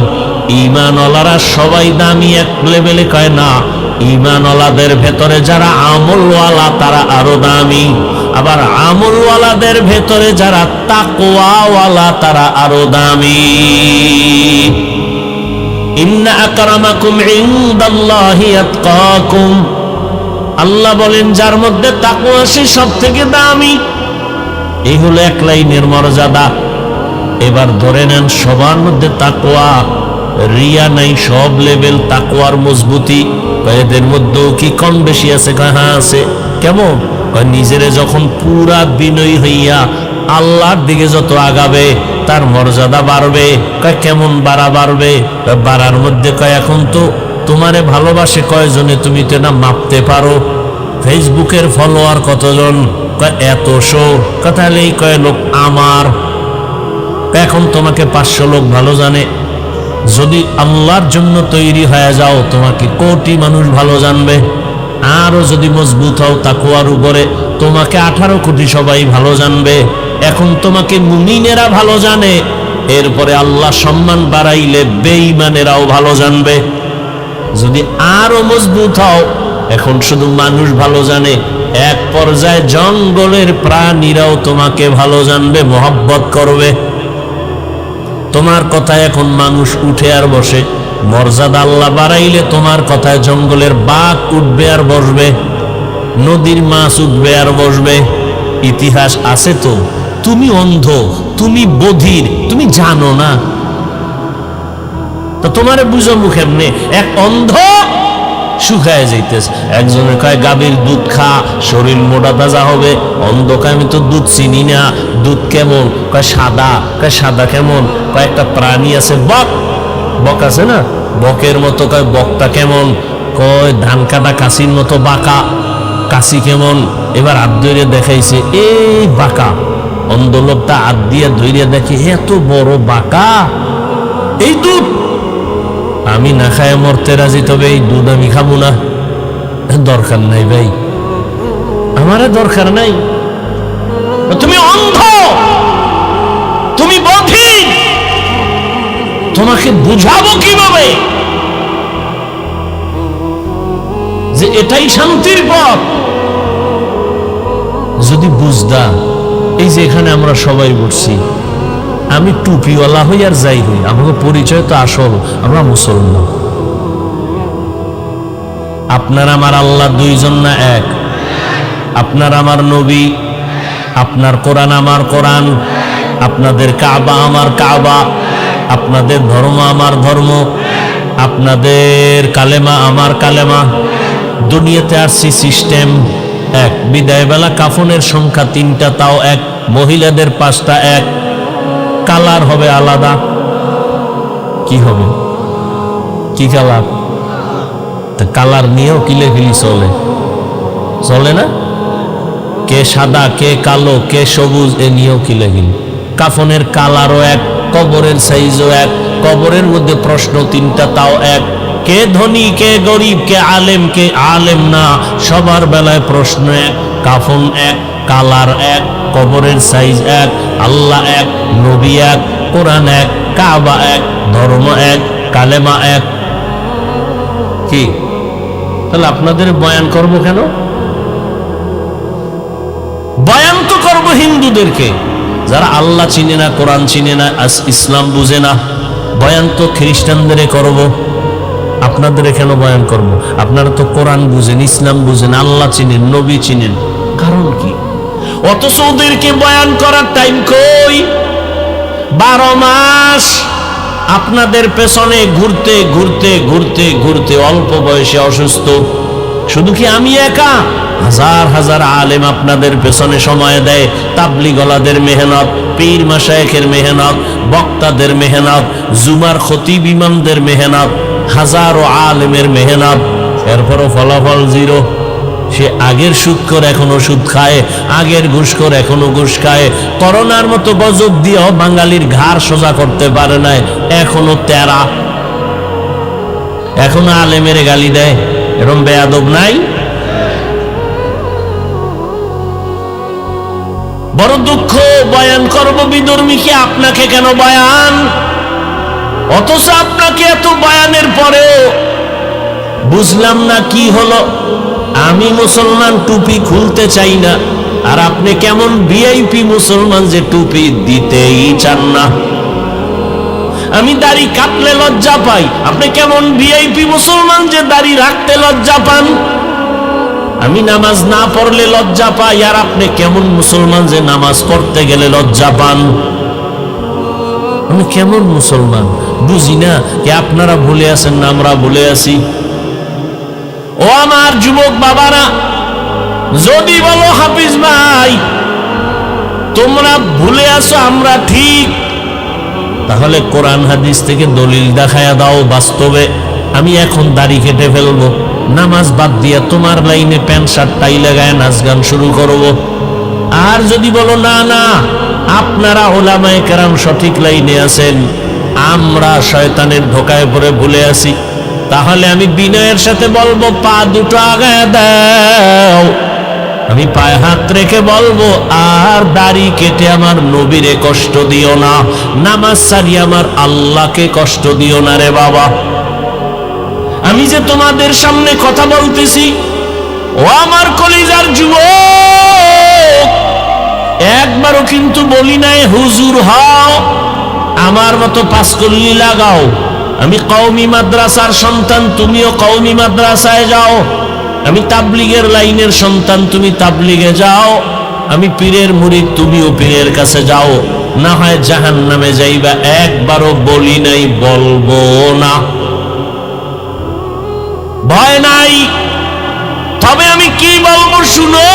ঈমানওয়ালারা সবাই দামি এক লেভেলে কয় না, ঈমানওয়ালাদের ভেতরে যারা আমলওয়ালা তারা আরো দামি, আবার আমলওয়ালাদের ভেতরে যারা তাকওয়াওয়ালা তারা আরো দামি। ইন্না আকরামাকুম ইনদাল্লাহি আতকাকুম। আল্লাহ বলেন যার মধ্যে তাকওয়া সে সব থেকে দামি। এই হলো এক লাইনের মর্যাদা। এবার ধরে নেন সবার মধ্যে তাকওয়া, রিয়া নাই, সব লেভেল তাকওয়ার মজবুতি। এদের মধ্যেও কি কম বেশি আছে? হ্যাঁ আছে। কেমন? নিজেরে যখন পুরা বিনয়ী হইয়া আল্লাহর দিকে যত আগাবে তার মর্যাদা বাড়বে। কেমন বাড়বে? বাড়ার মধ্যে এখন তো তোমারে ভালোবাসে কয়জনে তুমি তো না মাপতে পারো। ফেসবুকের ফলোয়ার কতজন? এতশো। তাহলে এই কয় লোক আমার। এখন তোমাকে 500 লোক ভালো জানে। যদি আল্লাহর জন্য তৈরি হয়ে যাও তোমাকে কোটি মানুষ ভালো জানবে। আরো যদি মজবুত হও তাকওয়ার উপরে তোমাকে 18 কোটি সবাই ভালো জানবে। এখন তোমাকে মুমিনেরা ভালো জানে, এরপরে আল্লাহ সম্মান বাড়াইলে বেঈমানেরাও ভালো জানবে। যদি আরো মজবুত হও এখন শুধু মানুষ ভালো জানে, এক পর্যায়ে জঙ্গলের প্রাণীরাও তোমাকে ভালো জানবে, মহব্বত করবে। তোমার কথায় এখন মানুষ উঠে আর বসে। মর্যাদা আল্লাহ বাড়াইলে তোমার কথায় জঙ্গলের বাঘ উঠবে আর বসবে, নদীর মাছ উঠবে আর বসবে। ইতিহাস আছে তো। তুমি অন্ধ, তুমি বধির, তুমি জানো না, তো তোমারে বুঝাবো কেমনে? এক অন্ধ শুকায় যাইতেছে, একজনে কয় গাভীর দুধ খা, শরীর মোটা তাজা হবে। অন্ধ কয় আমি তো দুধ চিনি না, দুধ কেমন? কয় সাদা। কয় সাদা কেমন? কয় একটা প্রাণী আছে বক, বক আছে না, বকের মতো। কয় বকটা কেমন? কয় ধান কাটা কাশির মতো বাঁকা। কাশি কেমন? এবার হাত ধরে দেখাইছে, এই বাঁকা। অন্ধ লোকটা হাত দিয়ে ধরে দেখে এত বড় বাঁকা, এই দুধ আমি না খায় মরতে রাজি, তবে এই দুধ আমি খাবো না। দরকার নাই ভাই, আমারে দরকার নাই। তুমি অন্ধ, তুমি বধির, তোমাকে বুঝাবো কিভাবে যে এটাই শান্তির পথ? যদি বুঝদা, এই যে এখানে আমরা সবাই বসছি, আমি টুপিওয়ালা হই আর যাই হই, আমাকে পরিচয় তো আসল, আমরা মুসলমান। আপনার আমার আল্লাহ দুইজন না এক? আপনার আমার নবী, আপনার কোরআন আমার কোরআন, আপনাদের কাবা আমার কাবা, আপনাদের ধর্ম আমার ধর্ম, আপনাদের কালেমা আমার কালেমা। দুনিয়াতে আসছি সিস্টেম এক। বিদায়বেলা কাফনের সংখ্যা 3টা, তাও এক। মহিলাদের 5টা এক। কালার হবে আলাদা। কি হবে? কি কালার? কালার নিয়েও কিলেফিলি চলে না? কে সাদা, কে কালো, কে সবুজ, এ নিয়েও কিলেফিলি। কাফনের কালারও এক, কবরের সাইজও এক, কবরের মধ্যে প্রশ্ন 3টা, তাও এক। কে ধনী, কে গরিব, কে আলেম, কে আলেম না, সবার বেলায় প্রশ্ন এক, কাফন এক, কালার এক, কবরের সাইজ এক, আল্লাহ এক, নবী এক, কোরআন এক, কাবা এক, ধর্ম এক, কালেমা এক। কি তাহলে আপনাদের বয়ান করব কেন? বয়ান তো করবো হিন্দুদেরকে, যারা আল্লাহ চিনে না, কোরআন চিনে না, ইসলাম বুঝে না। বয়ান তো খ্রিস্টানদের করব, আপনাদের কেন বয়ান করব? আপনারা তো কোরআন বুঝেন, ইসলাম বুঝেন, আল্লাহ চিনেন, নবী চিনেন, কারণ কি? অথচ ওদেরকে বয়ান করার টাইম কই? 12 মাস আপনাদের পেছনে ঘুরতে ঘুরতে ঘুরতে ঘুরতে অল্প বয়সে অসুস্থ। শুধু কি আমি একা? হাজার হাজার আলেম আপনাদের পেছনে সময় দেয়। তাবলিগলাদের মেহনত, পীর মাশায়েখের মেহনত, বক্তাদের মেহনত, জুমার খতিব ইমামদের মেহনত, হাজারো আলেমের মেহনত, এরপরও ফলাফল জিরো। সে আগের সুদখোর এখনো সুদ খায়, আগের ঘুষখোর এখনো ঘুষ খায়। করোনার মতো গজব দিয়েও বাঙালির ঘাড় সোজা করতে পারে নাই, এখনো তেরা, এখনো আলেমের গালি দেয়। এরকম বেয়াদব নাই? বড় দুঃখ। বয়ান করব বিধর্মীকে, আপনাকে কেন বয়ান? অথচ আপনাকে এত বয়ানের পরেও বুঝলাম না কি হলো। আমি মুসলমান, টুপি খুলতে চাই না, আর আপনি কেমন ভিআইপি মুসলমান যে টুপি দিতেই চান না। আমি দাড়ি কাটলে লজ্জা পাই, আপনি কেমন ভিআইপি মুসলমান যে দাড়ি রাখতে লজ্জা পান। আমি নামাজ না পড়লে লজ্জা পাই, আর আপনি কেমন মুসলমান যে নামাজ পড়তে গেলে লজ্জা পান। আমি কেমন মুসলমান? বুঝি না কি আপনারা ভুলে আছেন না আমরা ভুলে আছি। ও আমার যুবক বাবারা, যদি বলো হাফিজ ভাই তোমরা ভুলে আছো আমরা ঠিক, তাহলে কোরআন হাদিস থেকে দলিল দেখায়া দাও বাস্তবে। আমি এখন দাড়ি কেটে ফেলবো, নামাজ বাদ দিয়া তোমার লাইনে প্যান্ট শার্ট টাই লাগায় নাচ গান শুরু করব। আর যদি বলো না না আপনারা ওলামায়ে কেরাম সঠিক লাইনে আছেন, আমরা শয়তানের ধোকায় পড়ে ভুলে আছি, তাহলে আমি বিনয়ের সাথে বলবো পা দুটো আগায় দাও। আমি পায়ে হাত রেখে বলবো আর দাড়ি কেটে আমার নবীরে কষ্ট দিও না, নামাজ সারিয়ে আমার আল্লাহকে কষ্ট দিও না রে বাবা। আমি যে তোমাদের সামনে কথা বলতেছি, ও আমার কলিজার যুবক, একবারও কিন্তু বলি নাই হুজুর হও, আমার মতো পাঁচকল্লি লাগাও। আমি কওমি মাদ্রাসার সন্তান, তুমিও কওমি মাদ্রাসায় যাও। আমি তাবলিগের লাইনের সন্তান, তুমি তাবলিগে যাও। আমি পীরের মুরিদ, তুমিও পীরের কাছে যাও, না হয় জাহান্নামে যাইবা। একবারও বলি নাই, বলবো না, ভয় নাই। তবে আমি কি বলবো শুনো,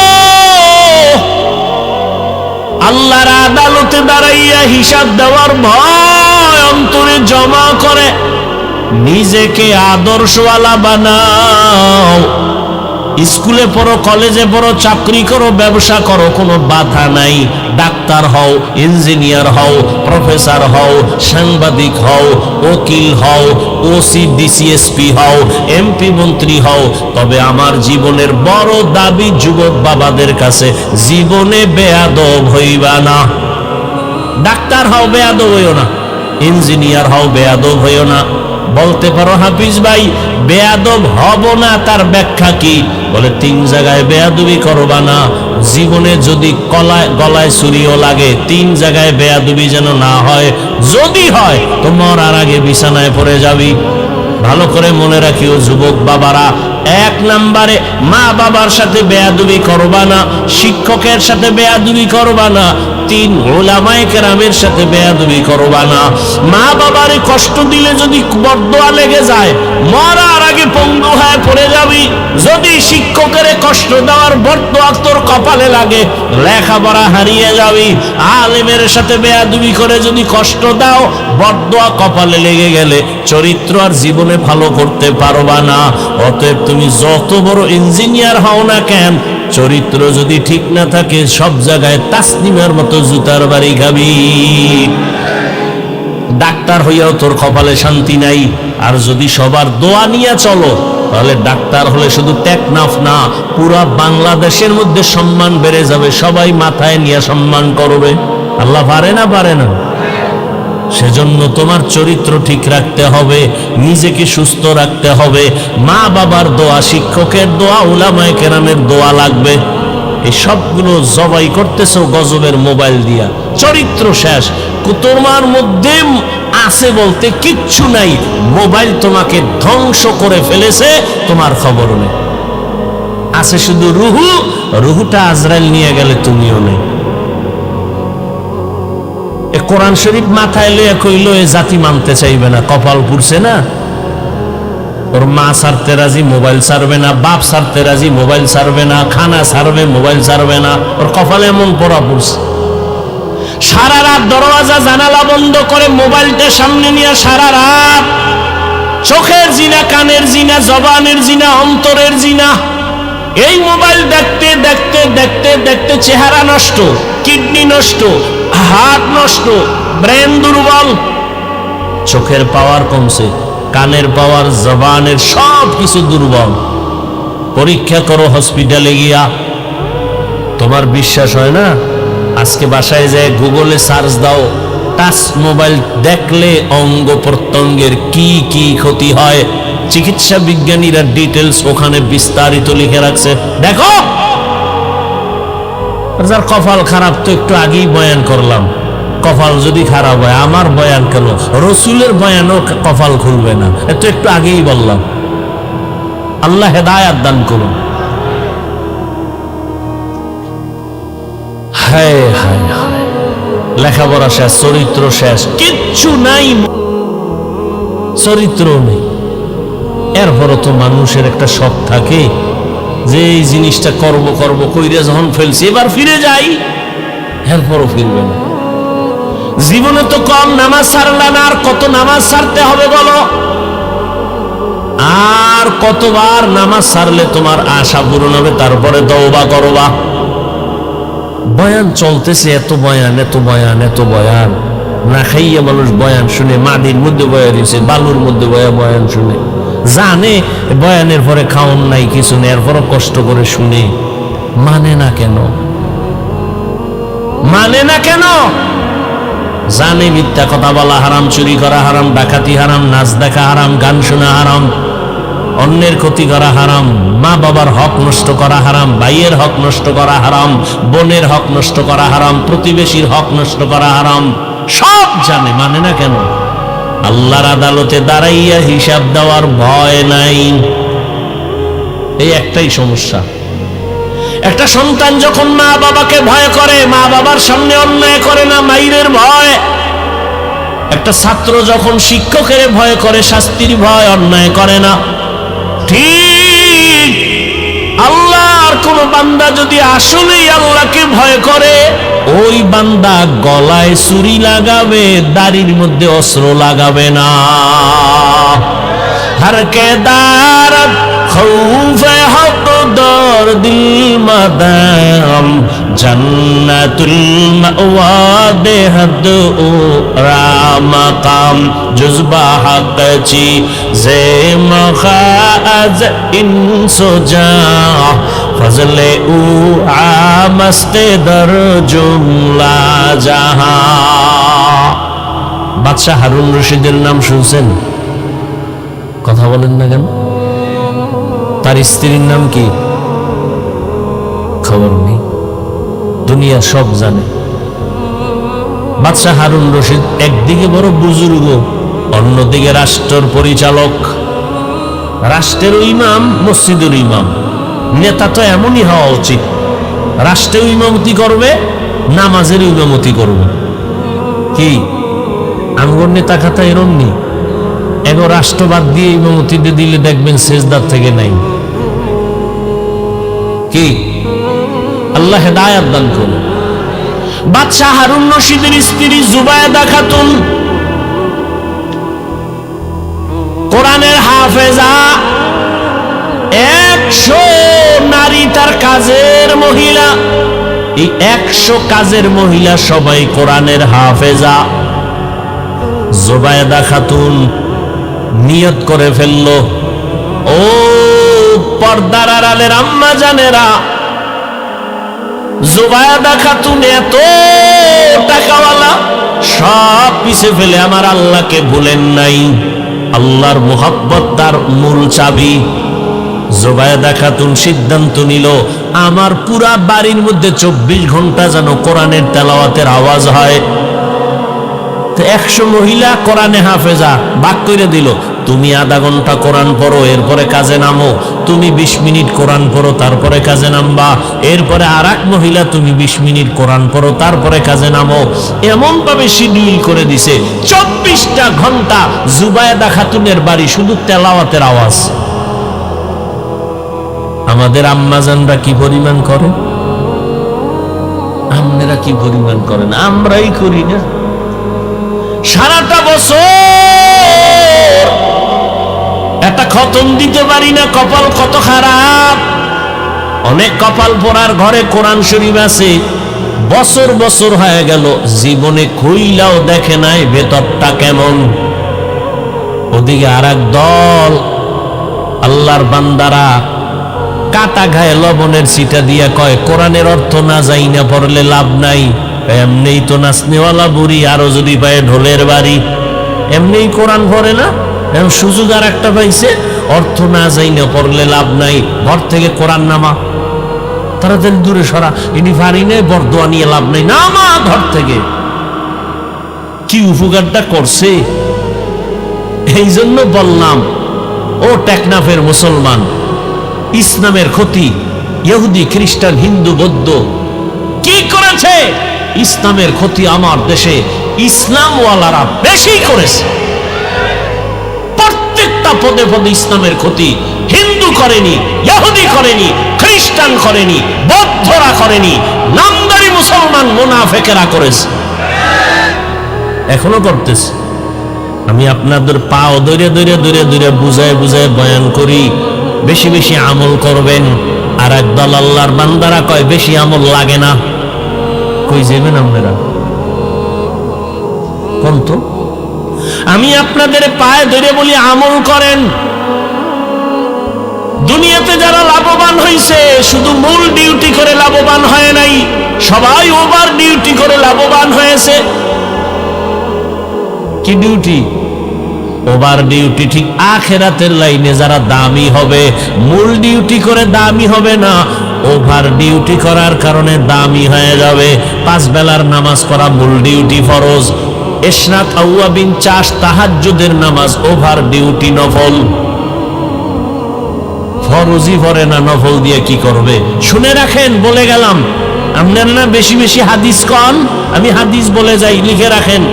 আল্লাহর আদালতে দাঁড়াইয়া হিসাব দেওয়ার ভয় অন্তরে জমা করে নিজেকে আদর্শওয়ালা বানাও। স্কুলে পড়ো, কলেজে পড়ো, চাকরি করো, ব্যবসা করো, কোনো বাধা নাই। ডাক্তার হও, ইঞ্জিনিয়ার হও, প্রফেসর হও, সাংবাদিক হও, উকিল হও, ওসি ডিসিএসপি হও, এমপি মন্ত্রী হও। তবে আমার জীবনের বড় দাবি যুবক বাবাদের কাছে, জীবনে বেয়াদব হইবা না। ডাক্তার হও, বেয়াদব হইও না। ইঞ্জিনিয়ার হও, বেয়াদব হইও না। বলতে পারো হাফিজ ভাই বেয়াদব হব না, তার ব্যাখ্যা কি? বলে 3 জায়গায় বেয়াদবি করবা না। জীবনে যদি গলায় ছুরিও লাগে, 3 জায়গায় বেয়াদবি যেন না হয়। যদি হয় তো মরার আগে বিছানায় পড়ে যাবি। ভালো করে মনে রাখিও যুবক বাবারা, 1 নম্বরে মা বাবার সাথে বেয়াদবি করবা না, শিক্ষকের সাথে বেয়াদবি করবা না, 3 উলামায়ে কেরামের সাথে বেয়াদবি করবা না। মা বাবারে কষ্ট দিলে যদি বদদোয়া লেগে যায়, মরার আগে পঙ্গু হয়ে পড়ে যাবি। যদি শিক্ষকের কষ্ট দেওয়ার বদদোয়া তোর কপালে লাগে, লেখাপড়া হারিয়ে যাবি। আলেমের সাথে বেয়াদবি করে যদি কষ্ট দাও, বদদোয়া কপালে লেগে গেলে চরিত্র আর জীবনে ভালো করতে পারবা না। অতএব তুমি যত বড় ইঞ্জিনিয়ার হও না কেন, চরিত্র যদি ঠিক না থাকে, সব জায়গায় তাসনিমের মতো জুতার বাড়ি খাবি। ডাক্তার হইয়াও তোর কপালে শান্তি নাই। আর যদি সবার দোয়া নিয়ে চলো, তাহলে ডাক্তার হলে শুধু টেকনাফ না, পুরা বাংলাদেশের মধ্যে সম্মান বেড়ে যাবে। সবাই মাথায় নিয়ে সম্মান করবে। আল্লাহ পারে না? পারে না? সেজন্য তোমার চরিত্র ঠিক রাখতে হবে, নিজেকে সুস্থ রাখতে হবে। মা বাবার দোয়া, শিক্ষকের দোয়া, উলামায়ে কেরামের দোয়া লাগবে। এই সবগুলো জবাই করতেছো গজবের মোবাইল দিয়া। চরিত্র শেষ। তোমার মধ্যে আছে বলতে কিচ্ছু নাই। মোবাইল তোমাকে ধ্বংস করে ফেলেছে, তোমার খবর নেই। আছে শুধু রুহু, রুহুটা আজরাইল নিয়ে গেলে তুমিও নেই। কোরআন শরীফ মাথায় লইয়া কইল এ জাতি মানতে চাইবে না, কপাল পুড়ছে না। ওর মা ছাড়তে রাজি, মোবাইল ছাড়বে না। বাপ ছাড়তে রাজি, মোবাইল ছাড়বে না। খানা ছাড়বে, মোবাইল ছাড়বে না। ওর কপালে এমন পড়া পড়ছে। সারা রাত দরওয়াজা জানালা বন্ধ করে মোবাইলটা সামনে নিয়ে সারা রাত চোখের জিনা, কানের জিনা, জবানের জিনা, অন্তরের জিনা। এই মোবাইল দেখতে দেখতে দেখতে দেখতে চেহারা নষ্ট, কিডনি নষ্ট, হার্ট নষ্ট, ব্রেন দুর্বল, চোখের পাওয়ার কমছে, কানের পাওয়ার, জবানের সব কিছু দুর্বল। পরীক্ষা করো হসপিটালে গিয়া, তোমার বিশ্বাস হয় না? আজকে বাসায় যায় গুগলে সার্চ দাও, টাচ মোবাইল দেখলে অঙ্গ প্রত্যঙ্গের কি কি ক্ষতি হয়, চিকিৎসা বিজ্ঞানীরা ডিটেলস ওখানে বিস্তারিত লিখে রাখছে। দেখো, যার কপাল খারাপ তো একটু আগেই বয়ান করলাম। কপাল যদি খারাপ হয়, আমার বয়ান কেন, রসুলের বয়ানও কপাল খুলবে না, এত একটু আগেই বললাম। আল্লাহ হেদায়াত দান করুন। হায় হায় হায়, লেখাপড়া শেষ, চরিত্র শেষ, কিচ্ছু নাই। চরিত্র নেই। এরপরও তো মানুষের একটা শখ থাকে যে এই জিনিসটা করব করব কইরে যখন ফেলছি এবার ফিরে যাই, এরপরও ফিরবে না। জীবনে তো কম নামাজ ছাড়লা না, আর কত নামাজ ছাড়তে হবে বলো? আর কতবার নামাজ ছাড়লে তোমার আশা পূরণ হবে? তারপরে তওবা করবা। বয়ান চলতেছে, এত বয়ান এত বয়ান এত বয়ান, না খাইয়া মানুষ বয়ান শুনে, মাটির মধ্যে বয়া দিছে, বালুর মধ্যে বয়ান শুনে, জানে বয়ানের পরে খাওন নাই কিছু নেই, এরপরও কষ্ট করে শুনে। মানে না কেন? মানে না কেন? জানে মিথ্যা কথা বলা হারাম, চুরি করা হারাম, ডাকাতি হারাম, নাচ দেখা হারাম, গান শোনা হারাম, অন্যের ক্ষতি করা হারাম, মা বাবার হক নষ্ট করা হারাম, ভাইয়ের হক নষ্ট করা হারাম, বোনের হক নষ্ট করা হারাম, প্রতিবেশীর হক নষ্ট করা হারাম, সব জানে। মানে না কেন? আল্লাহর আদালতে দাঁড়াইয়া হিসাব দেওয়ার ভয় নাই। এই একটাই সমস্যা। একটা সন্তান যখন মা বাবাকে ভয় করে, মা বাবার সামনে অন্যায় করে না, মাইরের ভয়। একটা ছাত্র যখন শিক্ষকের ভয় করে, শাস্তির ভয়, অন্যায় করে না। ঠিক আল্লাহর কোন বান্দা যদি আসলেই আল্লাহকে ভয় করে, ওই বান্দা গলায় ছুরি লাগাবে, দাড়ির মধ্যে অস্ত্র লাগাবে না। हर के दारत खौफ हक दर दिल मदाम जन्नतुल मअवा बेहद रामकाम जुज़बा हक ची जे मखाज इंसो जा फजले उ आमस्ते दर जुमला जहां। বাদশাহ হারুন রশিদের নাম শুনছেন? কথা বলেন না কেন? তার স্ত্রীর নাম কি? খবর নেই, দুনিয়া সব জানে। বাদশাহ হারুন রশিদ একদিকে বড় বুজুর্গ, অন্যদিকে রাষ্ট্রের পরিচালক, রাষ্ট্রের ইমাম, মসজিদের ইমাম। নেতা তো এমনই হওয়া উচিত, রাষ্ট্রেও ইমামতি করবে, নামাজের ইমামতি করবে। কি আমগর নেতা খাতা এরমনি? এগো রাষ্ট্রবাদ দিয়ে ইমামতি দিলে দেখবেন সেজদার থেকে নাই। কি আল্লাহ হেদায়েত দান করুন। বাদশাহ হারুন রশিদের স্ত্রী জুবায়দা খাতুন কোরআনের হাফেজা, 100 নারী তার কাজের মহিলা। এই 100 কাজের মহিলা সবাই কোরআনের হাফেজা। জুবায়দা খাতুন নিয়ত করে ফেলল, ও পর্দার আড়ালের আম্মা জানেরা, জুবায়দা খাতুন এত টাকাওয়ালা, সব পিছে ফেলে আমার আল্লাহকে ভুলেন নাই। আল্লাহর মুহাব্বত তার মূল চাবি। জুবায়দা খাতুন সিদ্ধান্ত নিল, আমার পুরা বাড়ির মধ্যে 24 ঘন্টা যেন কোরআনের তেলাওয়াতের আওয়াজ হয়। 100 মহিলা কোরআনে হাফেজা ভাগ করে দিল, তুমি আধা ঘন্টা কোরআন পড়ো, এরপরে কাজে নামো। তুমি 20 মিনিট কোরআন পড়ো, তারপরে কাজে নামবা। এরপরে আর এক মহিলা, তুমি 20 মিনিট কোরআন পড়ো, তারপরে কাজে নামো। এমন ভাবে শিডিউল করে দিছে, 24টা ঘন্টা জুবায়দা খাতুনের বাড়ি শুধু তেলাওয়াতের আওয়াজ। আমাদের আম্মাজানরা কি পরিমাণ করে, আপনারা কি পরিমাণ করেন? আমরাই করি না। সারাটা বছর একটা খতম দিতে পারি না, কপাল কত খারাপ। অনেক কপাল পোড়ার ঘরে কোরআন শরীফ আছে, বছর বছর হয়ে গেল, জীবনে খুইলাও দেখে নাই ভেতরটা কেমন। ওদিকে আর এক দল আল্লাহর বান্দারা কাটা গায়ে লবণের ছিটা দিয়া কয়, কোরআনের অর্থ না যাই না পড়লে লাভ নাই। এমনি তো নাচনেওয়ালা বুড়ি, আরো যদি পায় ঢোলের বাড়ি, এমনি কোরআন পড়ে না। সুযোগ আর একটা পাইছে, অর্থ না যাই না পড়লে লাভ নাই, ঘর থেকে কোরআন নামা, তাড়াতাড়ি দূরে সরা, ইনি পারি নাই, বরদোয়া নিয়ে লাভ নাই, নামা ঘর থেকে। কি উপকারটা করছে? এই জন্য বললাম, ও টেকনাফের মুসলমান, ইসলামের ক্ষতি ইহুদি, খ্রিস্টান, হিন্দু, বৌদ্ধ কি করেছে? ইসলামের ক্ষতি আমার দেশে ইসলামওয়ালারা বেশি করেছে। পদে পদে ইসলামের ক্ষতি। হিন্দু করেনি, ইহুদি করেনি, খ্রিস্টান করেনি, বৌদ্ধরা করেনি, নামদারি মুসলমান মুনাফিকেরা করেছে, এখনো করতেছে। আমি আপনাদের পাও ধরে ধরে ধরে ধরে বুঝায় বুঝায় বয়ান করি, বেশি বেশি আমল করবেন। আর একদল আল্লাহর বান্দারা কয় বেশি আমল লাগে না। কই যাবেন আপনারা কোন তো? আমি আপনাদের পায়ে ধরে বলি আমল করেন। দুনিয়াতে যারা লাভবান হয়েছে শুধু মূল ডিউটি করে লাভবান হয় নাই, সবাই ওভার ডিউটি করে লাভবান হয়েছে। কি ডিউটি? Over duty. ঠিক আখিরাতের লাইনে যারা দামি হবে, মূল ডিউটি করে দামি হবে না, ওভার ডিউটি করার কারণে দামি হয়ে যাবে। 5 বেলার নামাজ পড়া মূল ডিউটি ফরজ, ইশরাক আওয়াবিন চাষ তাহাজ্জুদের নামাজ ওভার ডিউটি নফল। ফরজই পড়ে না, নফল দিয়ে কি করবে? শুনে রাখেন, বলে গেলাম। আপনারা না বেশি বেশি হাদিস কন, আমি হাদিস বলে যাই, লিখে রাখেন।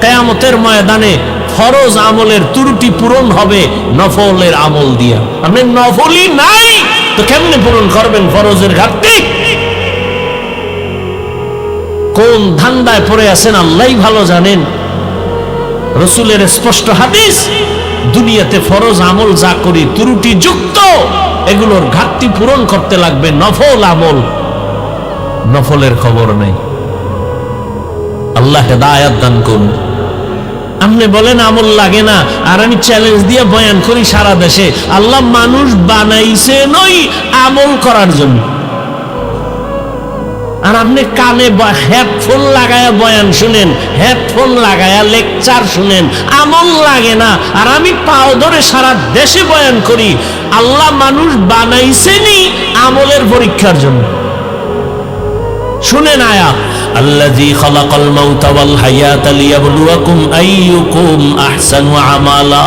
কিয়ামতের ময়দানে ফরজ আমলের ত্রুটি পূরণ হবে নফলের আমল দিয়া। আপনি নফলই নাই তো কেমনে পূরণ করবেন ফরজের ঘাটতি? কোন ধান্দায় পড়ে আছেন আল্লাহই ভালো জানেন। রাসূলের স্পষ্ট হাদিস, দুনিয়াতে ফরজ আমল যা করি ত্রুটি যুক্ত, এগুলোর ঘাটতি পূরণ করতে লাগবে নফল আমল। নফলের খবর নেই। আল্লাহ হেদায়েত দান করুন। আপনি বলেন আমল লাগে না, আর আমি চ্যালেঞ্জ দিয়ে বয়ান করি সারা দেশে, আল্লাহ মানুষ বানাইছে নই আমল করার জন্য। আর আপনি কানে হেডফোন লাগায়া বয়ান শুনেন, হেডফোন লাগায়া লেকচার শুনেন, আমল লাগে না। আর আমি পাও ধরে সারা দেশে বয়ান করি, আল্লাহ মানুষ বানাইছেনি আমলের পরীক্ষার জন্য। শুনেন আয়াত, আল্লাযী খালাকাল মাউতা ওয়াল হায়াতা লিয়াবলুয়াকুম আইয়ুকুম আহসানু আমালা।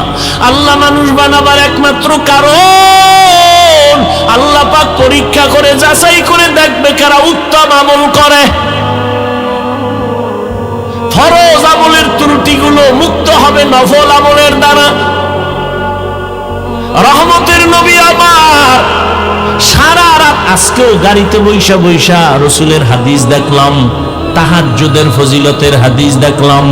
আল্লাহ মানুষ বানাবার একমাত্র কারণ, আল্লাহ পাক পরীক্ষা করে যাচাই করে দেখবে কারা উত্তম আমল করে। ফরজ আমলের ত্রুটিগুলো মুক্ত হবে নফল আমলের দ্বারা। রহমতের নবী আমার সারা রাত, আজকেও গাড়িতে বৈশা বৈশা রাসূলের হাদিস দেখলাম, তাহাজ্জুদের ফজিলতের হাদিস দেখলাম।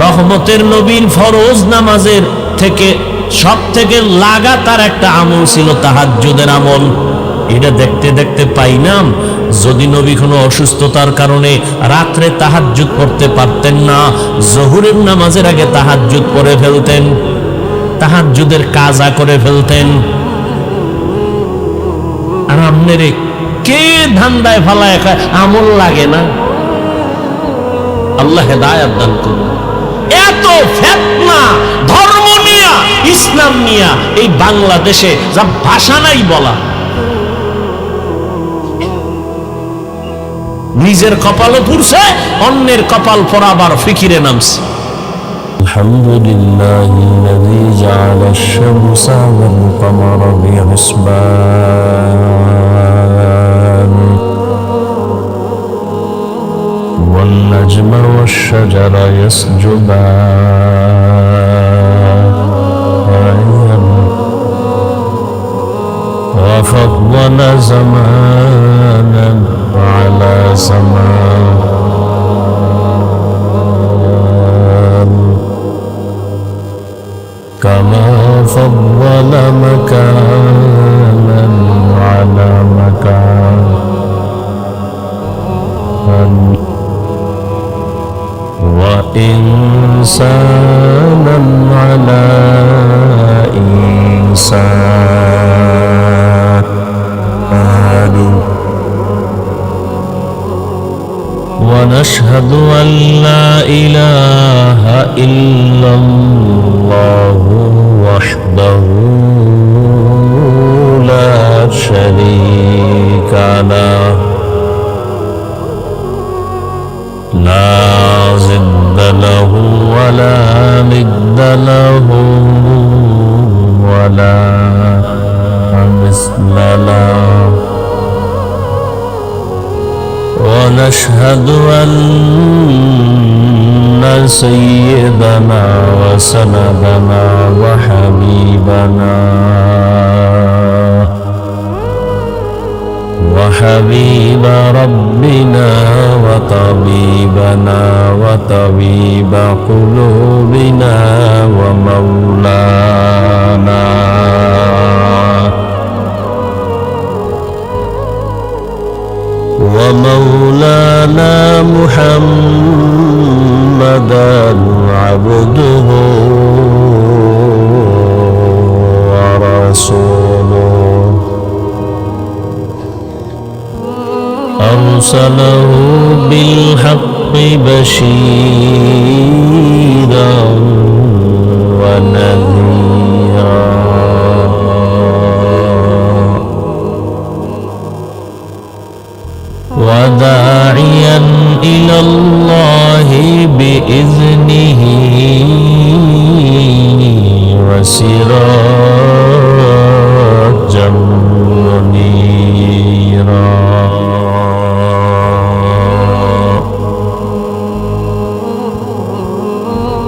রহমতের নবীর ফরজ নামাজের থেকে সব থেকে লাগাতার একটা আমল ছিল তাহাজ্জুদের আমল। এটা দেখতে দেখতে পাইলাম, যদি নবী কোনো অসুস্থতার কারণে রাত্রে তাহাজ্জুদ পড়তে পারতেন না, জোহরের নামাজের আগে তাহাজ্জুদ পড়ে ফেলতেন, তাহাজ্জুদের কাজা করে ফেলতেন। আর আপনারে কে ধান্দায় ফালায় আমল লাগে না? আল্লাহ হেদায়েত দান করুন। এত ফিতনা ধর্ম নিয়া, ইসলাম নিয়া এই বাংলাদেশে যা ভাষা নাই বলা। নিজের কপালও পুড়ছে, অন্যের কপাল পড়াবার ফিকিরে নামছে। আলহামদুলিল্লাহিল্লাযী জাআলাশ শামসা ওয়াল কমারা বিহিসবান ওয়ান নাজমা ওয়াশ শাজারা ইয়াসজুদান ওয়া ফাদ্দালা জামানান আলা জামান كما فضل مكانا على مكان وإنسانا على إنسان ونشهد أن لا إله إلا الله وحده لا شريك له لا ضد له ولا ند له ولا مثل له ونشهد أن سيدنا وسندنا وحبيبنا مولانا وحبيب ربنا وطبيبنا وطبيب قلوبنا ومولانا محمدا عبده ورسوله أرسله بالحق بشيرا ونذيرا وداعيا إلى الله بإذنه وسراجا منيرا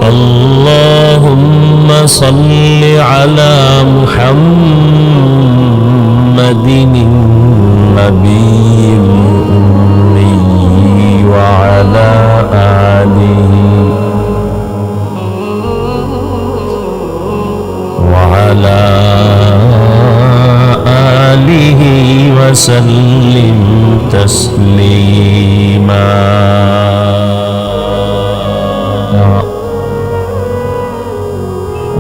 اللهم صل على محمد النبي الأمي وعلى آله وسلم تسليما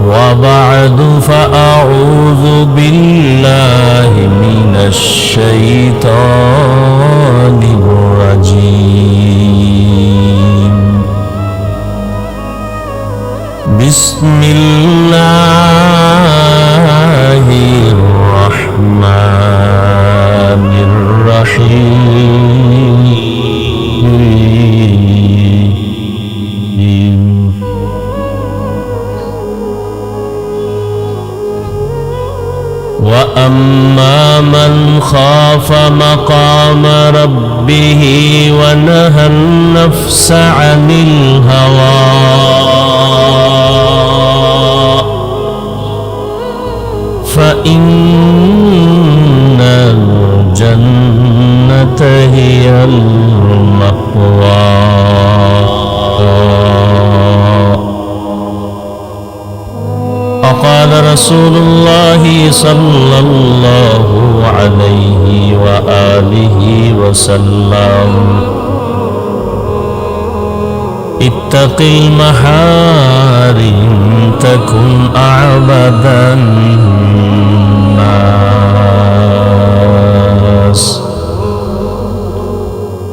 وبعد فأعوذ بالله من الشيطان الرجيم بسم الله الرحمن الرحيم وأما من خاف مقام ربه ونهى النفس عن الهوى فإن الجنة هي المأوى وقال رسول الله صلى الله عليه وآله وسلم اتق المحارم تكن أعبد الناس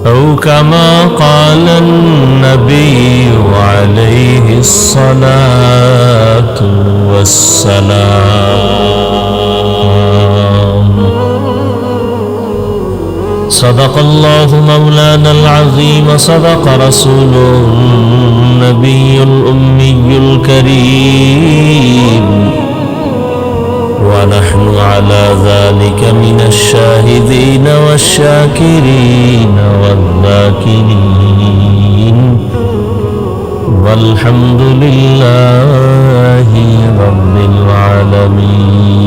أو كما قال النبي عليه الصلاة والسلام صدق الله مولانا العظيم صدق رسوله النبي الأمي الكريم ونحن على ذلك من الشاهدين والشاكرين والذاكرين والحمد لله رب العالمين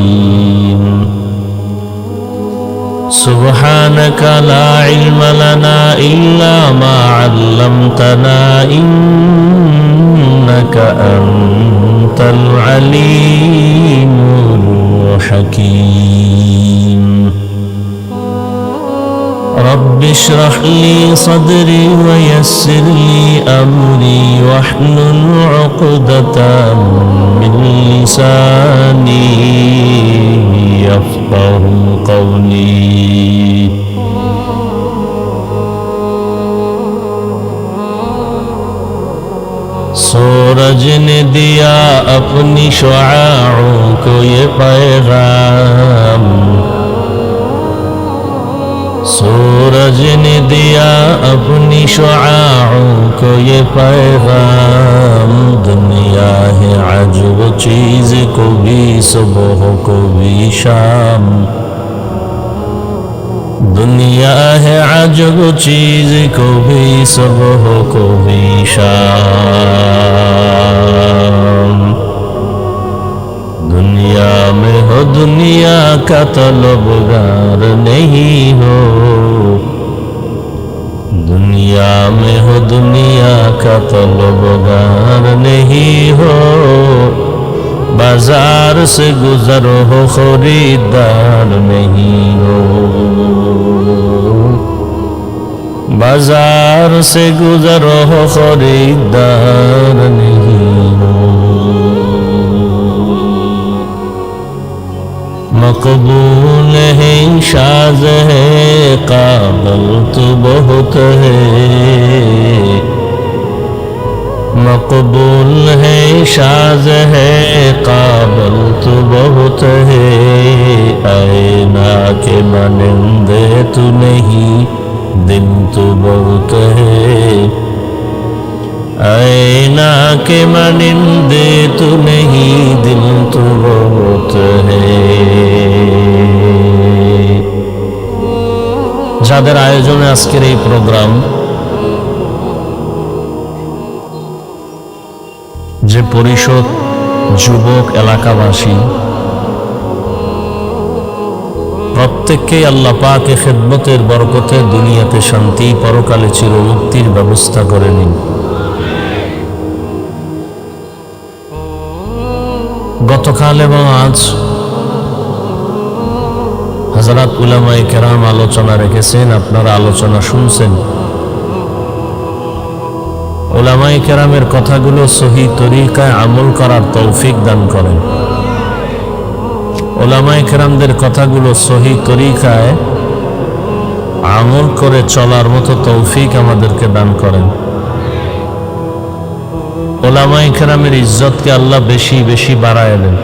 سبحانك لا علم لنا إلا ما علمتنا إنك أنت العليم الحكيم رب اشرح لي صدري ويسر لي أمري واحلل عقدة من لساني يفقه قولي सूरज ने दिया अपनी शुआओं को ये पैगाम सूरज ने दिया अपनी शुआओं को ये पैगाम दुनिया है अजब चीज को भी सुबह को भी शाम दुनिया है अजब चीज को भी सुबह को भी शाम दुनिया में हो दुनिया का तलबगार नहीं हो, दुनिया में हो दुनिया का तलबगार नहीं हो, बाजार से गुजर हो खरीदार नहीं हो, बाजार से गुजर हो खरीदार नहीं हो। मकबूल है शाज़ है काबिल तो बहुत है, मकबूल है शाज़ है काबिल तो बहुत है, आईना के मानिंदे तू नहीं दिल तो बहुत है, आईना के मानिंदे तू नहीं दिल तो बहुत है। যাদের আয়োজনে আজকের এই প্রোগ্রাম, যে পরিষদ, যুবক, এলাকাবাসী প্রত্যেককেই আল্লাহ পাকের খেদমতের বরকতে দুনিয়াতে শান্তি, পরকালে চিরমুক্তির ব্যবস্থা করে নিন। গতকাল এবং আজ হযরত উলামায়ে কেরাম আলোচনা রেখেছেন, আপনারা আলোচনা শুনছেন। উলামায়ে কেরামের কথাগুলো সহি তরিকায় আমল করার তৌফিক দান করেন। উলামায়ে কেরামদের কথাগুলো সহি তরিকায় আমল করে চলার মতো তৌফিক আমাদেরকে দান করেন। উলামায়ে কেরামের ইজ্জতকে আল্লাহ বেশি বেশি বাড়ায় দেন।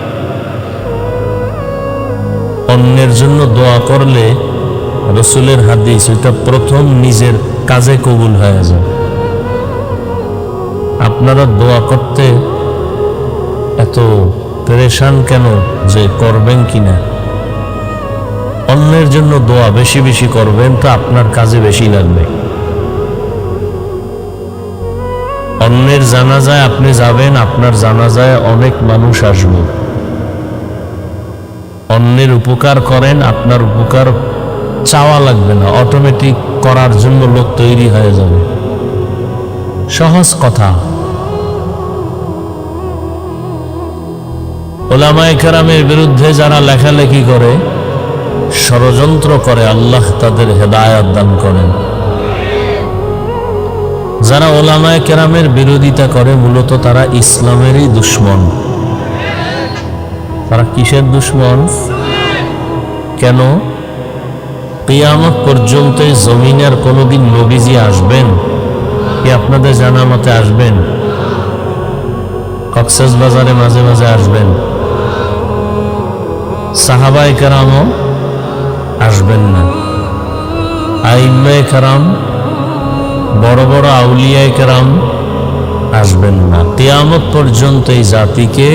অন্যের জন্য দোয়া করলে রাসূলের হাদিস, এটা প্রথম নিজের কাজে কবুল হয়ে যায়। আপনারা দোয়া করতে এত পেরেশান কেন যে করবেন কিনা? অন্যের জন্য দোয়া বেশি বেশি করবেন তো আপনার কাজে বেশি লাগবে। অন্যের জানাজায় আপনি যাবেন, আপনার জানাজায় অনেক মানুষ আসবে। অন্যের উপকার করেন, আপনার উপকার চাওয়া লাগবে না, অটোমেটিক করার জন্য লোক তৈরি হয়ে যাবে। সহজ কথা। উলামায়ে কেরামের বিরুদ্ধে যারা লেখালেখি করে, ষড়যন্ত্র করে, আল্লাহ তাদের হেদায়েত দান করেন। যারা উলামায়ে কেরামের বিরোধিতা করে, মূলত তারা ইসলামেরই দুশমন। তারা কিসের দুশমন? কেন? কিয়ামত পর্যন্ত জমিনের কোনদিন নবীজি আসবেন কি? আপনাদের জানা মতে আসবেন? কক্সবাজারে মাঝে মাঝে আসবেন। সাহাবায়ে কেরামও আসবেন না। আইম্মায়ে কেরাম, বড় বড় আউলিয়ায়ে কেরাম আসবেন না। কিয়ামত পর্যন্ত এই জাতিকে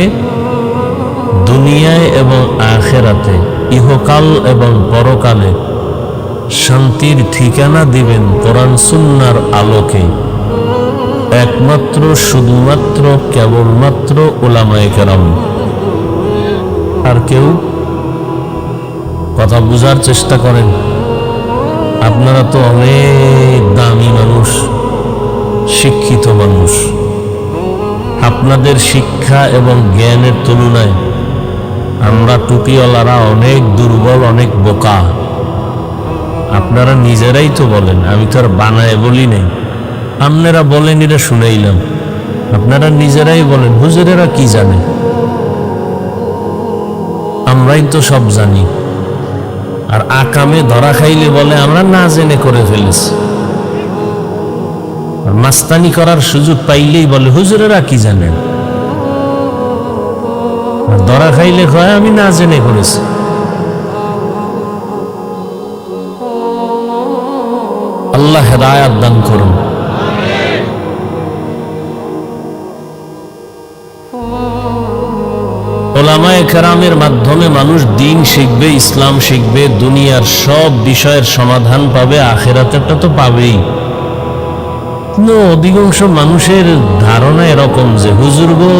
দুনিয়ায় এবং আখিরাতে, ইহকাল এবং পরকালে শান্তির ঠিকানা দিবেন কোরআন সুন্নাহর আলোকে একমাত্র, শুধুমাত্র, কেবলমাত্র উলামায়ে কেরাম। আর কেউ? কথা বুঝার চেষ্টা করেন। আপনারা তো অনেক দামি মানুষ, শিক্ষিত মানুষ। আপনাদের শিক্ষা এবং জ্ঞানের তুলনায় আমরা টুপিওয়ালারা অনেক দুর্বল, অনেক বোকা। আপনারা নিজেরাই তো বলেন, আমি তো আর বানায় বলি নাই। আপনারা বলেন, এটা শুনাইলাম। আপনারা নিজেরাই বলেন, হুজুরেরা কি জানে? আমরাই তো সব জানি। আর আকামে ধরা খাইলে বলে আমরা না জেনে করে ফেলেছি। আর মাস্তানি করার সুযোগ পাইলেই বলে হুজুরেরা কি জানেন। আর ধরা খাইলে কয় আমি না জেনে করেছি। আল্লাহ হেদায়েত দান করুন। উলামায়ে কেরামের মাধ্যমে মানুষ দ্বীন শিখবে, ইসলাম শিখবে, দুনিয়ার সব বিষয়ের সমাধান পাবে, আখিরাতেরটা তো পাবেই। কিন্তু অধিকাংশ মানুষের ধারণা এরকম যে হুজুর গো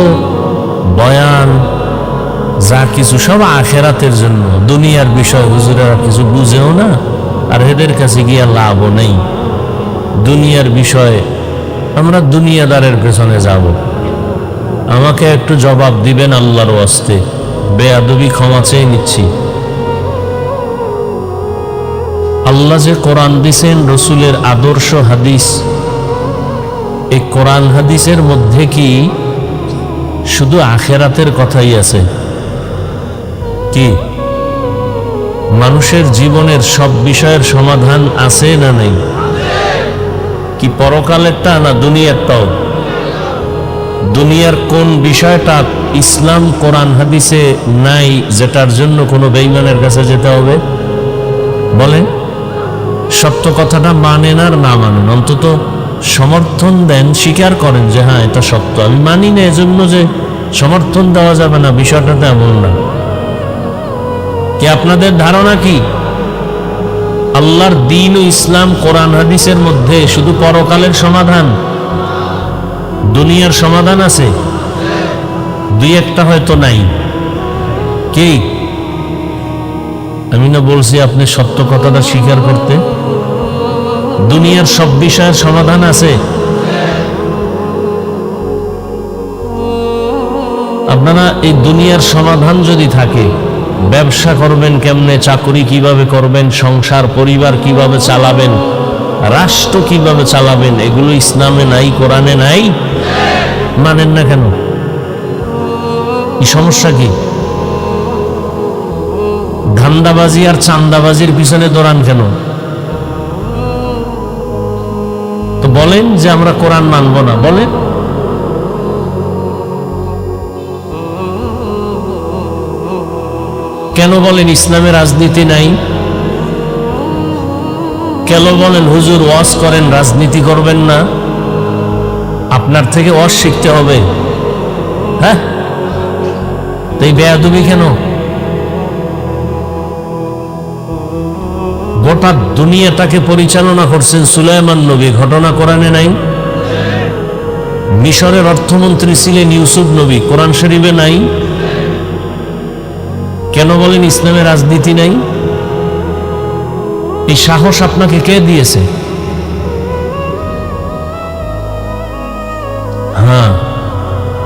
বয়ান যা কিছু সব আখেরাতের জন্য, দুনিয়ার বিষয় হুজুরেরা কিছু বুঝেও না, আর এদের কাছে গিয়ে লাভও নেই। দুনিয়ার বিষয়ে আমরা দুনিয়াদারের পেছনে যাব। আমাকে একটু জবাব দিবেন আল্লাহর ওয়াস্তে, বেয়াদবি ক্ষমা চেয়ে নিচ্ছি। আল্লাহ যে কোরআন দিছেন, রসুলের আদর্শ হাদিস, এই কোরআন হাদিসের মধ্যে কি শুধু আখেরাতের কথাই আছে? কি মানুষের জীবনের সব বিষয়ের সমাধান আছে না নেই? কি পরকালেরটা না দুনিয়ারটাও? দুনিয়ার কোন বিষয়টা ইসলাম কোরআন হাদিসে নাই, যেটার জন্য কোনো বেঈমানের কাছে যেতে হবে? বলেন, সত্য কথাটা মানেন আর না মানেন, অন্তত সমর্থন দেন, স্বীকার করেন যে হ্যাঁ এটা সত্য। আমি মানি না এজন্য যে সমর্থন দেওয়া যাবে না, বিষয়টা তেমন না। কি আপনাদের ধারণা কি আল্লাহর দ্বীন ও ইসলাম কোরআন হাদিসের মধ্যে শুধু পরকালের সমাধান, দুনিয়ার সমাধান আছে? দুই একটা হয়তো নাই। কি আমি না বলছি আপনি সত্য কথাটা স্বীকার করতে? দুনিয়ার সব বিষয়ের সমাধান আছে। আপনারা এই দুনিয়ার সমাধান যদি থাকে, ব্যবসা করবেন কেমনে, চাকরি কিভাবে করবেন, সংসার পরিবার কিভাবে চালাবেন, রাষ্ট্র কিভাবে চালাবেন, এগুলো ইসলামে নাই, কোরআনে নাই। মানেন না কেন? এই সমস্যা কি? ধান্দাবাজি আর চান্দাবাজির পিছনে দৌড়ান কেন? তো বলেন যে আমরা কোরআন মানব না, বলেন। কেন বলেন ইসলামে রাজনীতি নাই? কেন বলেন হুজুর ওয়াজ করেন, রাজনীতি করবেন না? আপনার থেকে ওয়াজ শিখতে হবে। হ্যাঁ, তাই বেয়াদবি কেন? গোটা দুনিয়াটাকে পরিচালনা করছেন সুলাইমান নবী, ঘটনা কোরআনে নাই? মিশরের অর্থমন্ত্রী ছিলেন ইউসুফ নবী, কোরআন শরীফে নাই? কেন বলেন ইসলামে রাজনীতি নাই? এই সাহস আপনাকে কে দিয়েছে? হ্যাঁ,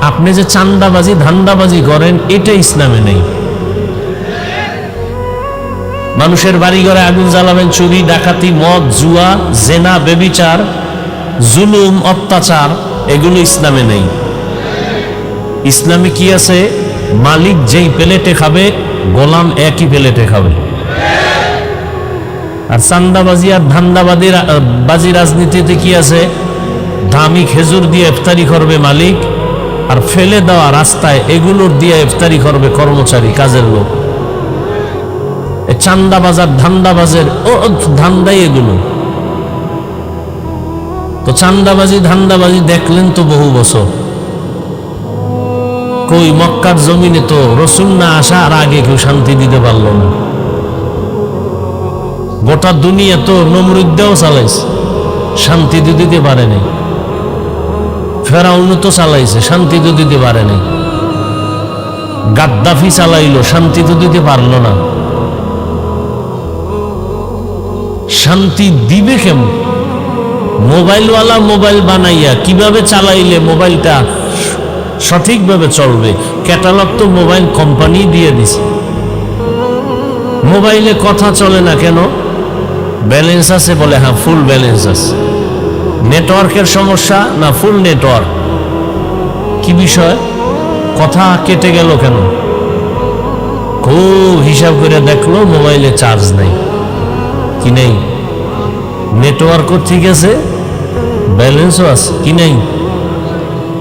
আপনি যে চান্দাবাজি ধান্দাবাজি করেন, এটা ইসলামে নেই। মানুষের বাড়ি ঘরে আগুন জ্বালাবেন, চুরি ডাকাতি, মদ, জুয়া, জেনা, বেবিচার, জুলুম, অত্যাচার, এগুলো ইসলামে নেই। ইসলামে কি আছে? মালিক যেই প্লেটে খাবে, গোলাম একই প্লেটে খাবে। আর চান্দাবাজি আর ধান্দাবাজি রাজনীতিতে কি আছে? দামি খেজুর দিয়ে ইফতারি করবে মালিক, আর ফেলে দেওয়া রাস্তায় এগুলোর দিয়ে ইফতারি করবে কর্মচারী, কাজের লোক। চান্দাবাজার ধান্দাবাজের ধান্দাই এগুলো। তো চান্দাবাজি ধান্দাবাজি দেখলেন তো বহু বছর। কই মক্কার জমিনে তো রসুল না আসার আগে কেউ শান্তি দিতে পারলো না। গোটা দুনিয়া তো নমরুদ্দেও চালাইছে, শান্তি তো দিতে পারে নাই। ফেরাউন তো চালাইছে, শান্তি তো দিতে পারে নাই। গাদ্দাফি চালাইলো, শান্তি তো দিতে পারলো না। শান্তি দিবে কেমন? মোবাইলওয়ালা মোবাইল বানাইয়া কিভাবে চালাইলে মোবাইলটা সঠিকভাবে চলবে, ক্যাটালগ তো মোবাইল কোম্পানি দিয়ে দিছে। মোবাইলে কথা চলে না কেন? ব্যালেন্স আছে বলে, হ্যাঁ ফুল ব্যালেন্স আছে। নেটওয়ার্কের সমস্যা না ফুল নেটওয়ার্ক? কি বিষয়? কথা কেটে গেল কেন? খুব হিসাব করে দেখলো মোবাইলে চার্জ নাই। কি নেই? নেটওয়ার্কও ঠিক আছে, ব্যালেন্সও আছে, কি নেই?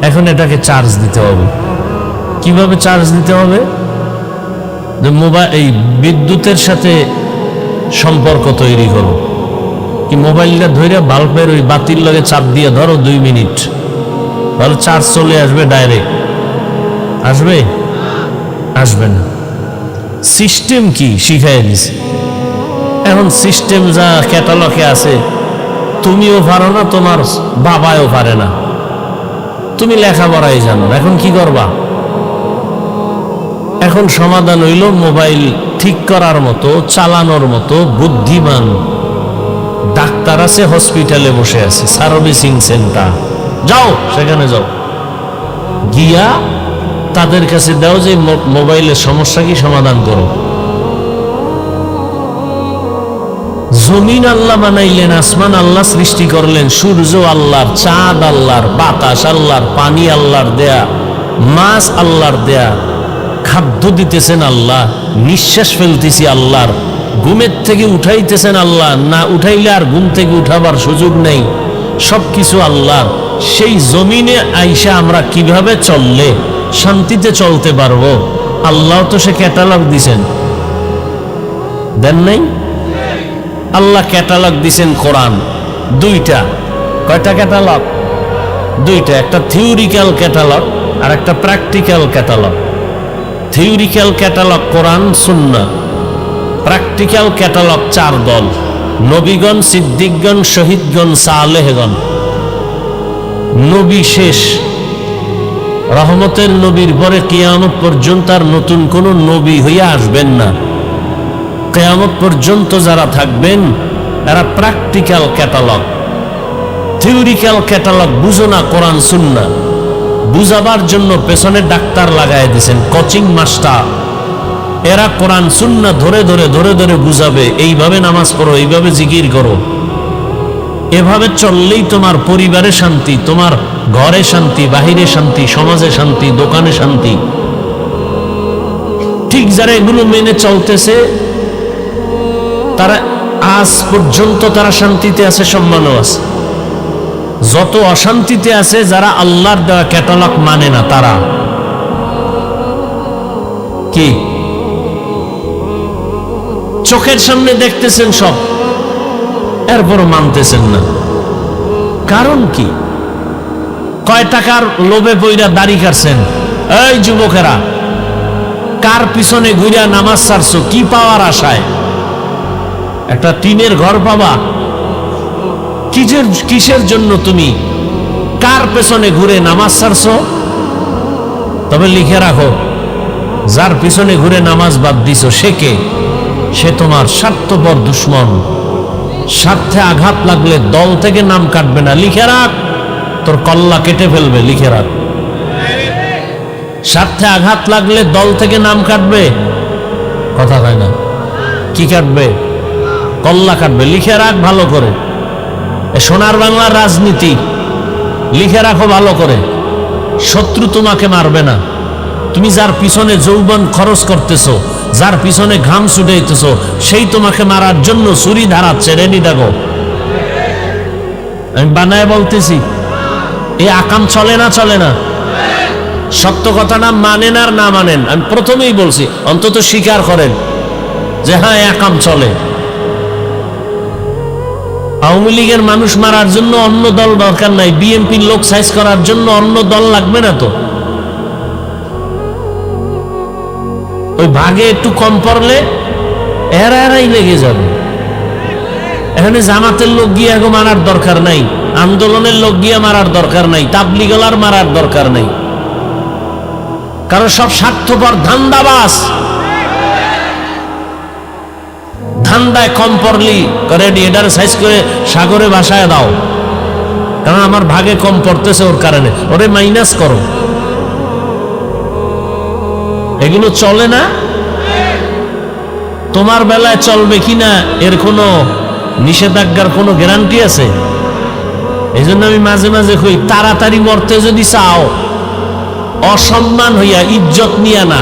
এখন এটাকে চার্জ দিতে হবে। কিভাবে চার্জ দিতে হবে? যে মোবাইল এই বিদ্যুতের সাথে সম্পর্ক তৈরি করো। কি মোবাইলটা ধরে বাল্বের ওই বাতির লগে চাপ দিয়ে ধরো 2 মিনিট, তাহলে চার্জ চলে আসবে ডাইরেক্ট। আসবে? আসবে না। সিস্টেম কি শিখাই দিছে। এখন সিস্টেম যা ক্যাটালগে আছে তুমিও পারো না, তোমার বাবাও পারে না। তুমি লেখাপড়াই জানো, এখন কি করবা? এখন সমাধান হইল মোবাইল ঠিক করার মতো, চালানোর মতো বুদ্ধিমান ডাক্তার আছে, হসপিটালে বসে আছে, সার্ভিসিং সেন্টার। যাও সেখানে যাও, গিয়া তাদের কাছে দাও যে মোবাইলের সমস্যা কি সমাধান করো। জমিন আল্লাহ বানাইলেন, আসমান আল্লাহ সৃষ্টি করলেন, সূর্য আল্লাহর, চাঁদ আল্লাহর, বাতাস আল্লাহর, পানি আল্লাহর দেয়া, মাছ আল্লাহর দেয়া, খাদ্য দিতেছেন আল্লাহ, নিঃশ্বাস ফেলতেছি আল্লাহর, ঘুমের থেকে উঠাইতেছেন আল্লাহ, না উঠাইলে আর ঘুম থেকে উঠাবার সুযোগ নেই, সবকিছু আল্লাহ। সেই জমিনে আইসা আমরা কিভাবে চললে শান্তিতে চলতে পারবো? আল্লাহ তো সে ক্যাটালগ দিছেন, দেন নাই? আল্লাহ ক্যাটালগ দিছেন কোরআন দুইটা। কয়টা ক্যাটালগ? দুইটা, একটা থিওরিক্যাল ক্যাটালগ আর একটা প্র্যাকটিক্যাল ক্যাটালগ। থিওরিক্যাল ক্যাটালগ কোরআন সুন্নাহ, প্র্যাকটিক্যাল ক্যাটালগ চার দল: নবীগণ, সিদ্দিকগণ, শহীদগণ, সালেহগণ। নবী শেষ, রহমতের নবীর পরে কিয়ামত পর্যন্ত আর নতুন কোন নবী হইয়া আসবেন না। কিয়ামত পর্যন্ত যারা থাকবেন এরা প্র্যাকটিক্যাল ক্যাটালগ। থিওরিক্যাল ক্যাটালগ বুঝো না কোরআন সুন্নাহ, বুঝাবার জন্য পেছনে ডাক্তার লাগায় দিয়েছেন, কোচিং মাস্টার। এরা কোরআন সুন্নাহ ধরে ধরে ধরে ধরে বুঝাবে, এইভাবে নামাজ পড়ো, এইভাবে জিকির করো। এভাবে চললেই তোমার পরিবারে শান্তি, তোমার ঘরে শান্তি, বাহিরে শান্তি, সমাজে শান্তি, দোকানে শান্তি। ঠিক যারা এগুলো মেনে চলতেছে তারা আজ পর্যন্ত তারা শান্তিতে আছে, সম্মানও আছে। যত অশান্তিতে আছে যারা আল্লাহর দেওয়া ক্যাটালগ মানে না, তারা কি চোখের সামনে দেখতেছেন সব, এরপরও মানতেছেন না। কারণ কি? কয় টাকার লোভে পইরা দাড়ি কাটছেন? এই যুবকেরা, কার পিছনে ঘুরিয়া নামাজ ছাড়ছো? কি পাওয়ার আশায়? একটা টিনের ঘর পাবা? কিসের জন্য তুমি কার পেছনে ঘুরে নামাজ ছাড়ছো? তবে লিখে রাখো, যার পিছনে ঘুরে নামাজ বাদ দিছো সে কে? সে তোমার স্বার্থপর দুশ্মন। স্বার্থে আঘাত লাগলে দল থেকে নাম কাটবে না, লিখে রাখ, তোর কল্লা কেটে ফেলবে, লিখে রাখ। স্বার্থে আঘাত লাগলে দল থেকে নাম কাটবে, কথা হয় না, কি কাটবে? কল্লা কাটবে, লিখে রাখ ভালো করে। সোনার বাংলার রাজনীতি, লিখে রাখো ভালো করে। শত্রু তোমাকে মারবে না, তুমি যার পিছনে যৌবন খরচ করতেছো, যার পিছনে ঘাম ছুটাইতেছো, সেই তোমাকে মারার জন্য ছুরি ধারাচ্ছে, রেডি থাকো। আমি বানায় বলতেছি, এই আকাম চলে না? চলে না? সত্য কথাটা মানেন আর না মানেন, আমি প্রথমেই বলছি, অন্তত স্বীকার করেন যে হ্যাঁ আকাম চলে। আওয়ামী লীগের মানুষ মারার জন্য অন্য দল দরকার নাই, বিএনপির লোক সাইজ করার জন্য অন্য দল লাগবে না তো। ওই ভাগে একটু কম পড়লে এরাই লেগে যাবে। এখানে জামাতের লোক গিয়ে এখন মারার দরকার নাই, আন্দোলনের লোক গিয়ে মারার দরকার নাই, তাবলিগলার মারার দরকার নাই, কারণ সব স্বার্থপর ধান্দাবাজ। ধান্দায় কম পড়লি রেডি, এটার সাইজ করে সাগরে ভাসায় দাও, কারণ আমার ভাগে কম পড়তেছে ওর কারণে, ওরে মাইনাস করো। এগুলো চলে না? তোমার বেলায় চলবে কিনা এর কোনো নিষেধাজ্ঞার কোনো গ্যারান্টি আছে? এই জন্য আমি মাঝে মাঝে কই, তাড়াতাড়ি মরতে যদি চাও, অসম্মান হইয়া, ইজ্জত নিয়া না,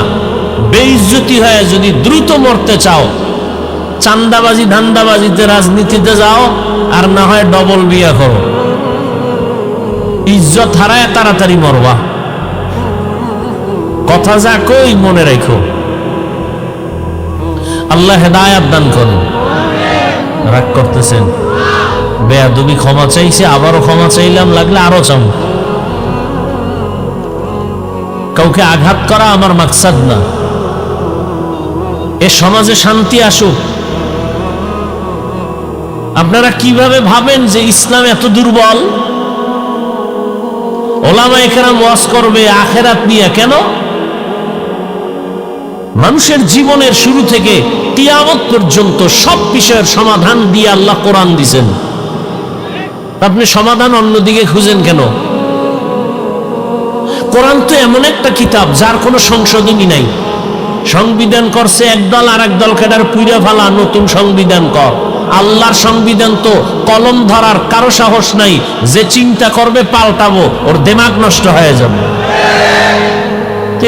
বেইজ্জতি হয়ে যদি দ্রুত মরতে চাও, চান্দাবাজি ধান্দাবাজিতে রাজনীতিতে যাও, আর না হয় ডবল বিয়া করো। ইজ্জত হারায় তাড়াতাড়ি মরবা। কথা যা কই মনে রাখো। আল্লাহ হেদায়াত দান করুন। রাগ করতেছেন? বেয়াদবি ক্ষমা চাইছে, আবারও ক্ষমা চাইলাম, লাগলে আরো চাও। কাউকে আঘাত করা আমার মাকসাদ না। এ সমাজে শান্তি আসুক। আপনারা কিভাবে ভাবেন যে ইসলাম এত দুর্বল? ওলামায়ে কেরাম ওয়াজ করবে আখিরাত নিয়ে, কেন? মানুষের জীবনের শুরু থেকে কিয়ামত পর্যন্ত সব বিষয়ের সমাধান দিয়ে আল্লাহ কোরআন দিয়েছেন। আপনি সমাধান অন্যদিকে খুঁজেন কেন? কোরআন তো এমন একটা কিতাব যার কোনো সংশোধনী নাই। সংবিধান করছে একদল, আর একদল কেডার পুইরা ফালা, নতুন সংবিধান কর। আল্লাহর সংবিধান তো কলম ধরার কারো সাহস নাই। যে চিন্তা করবে পাল্টাবো, ওর দিমাগ নষ্ট হয়ে যাবে।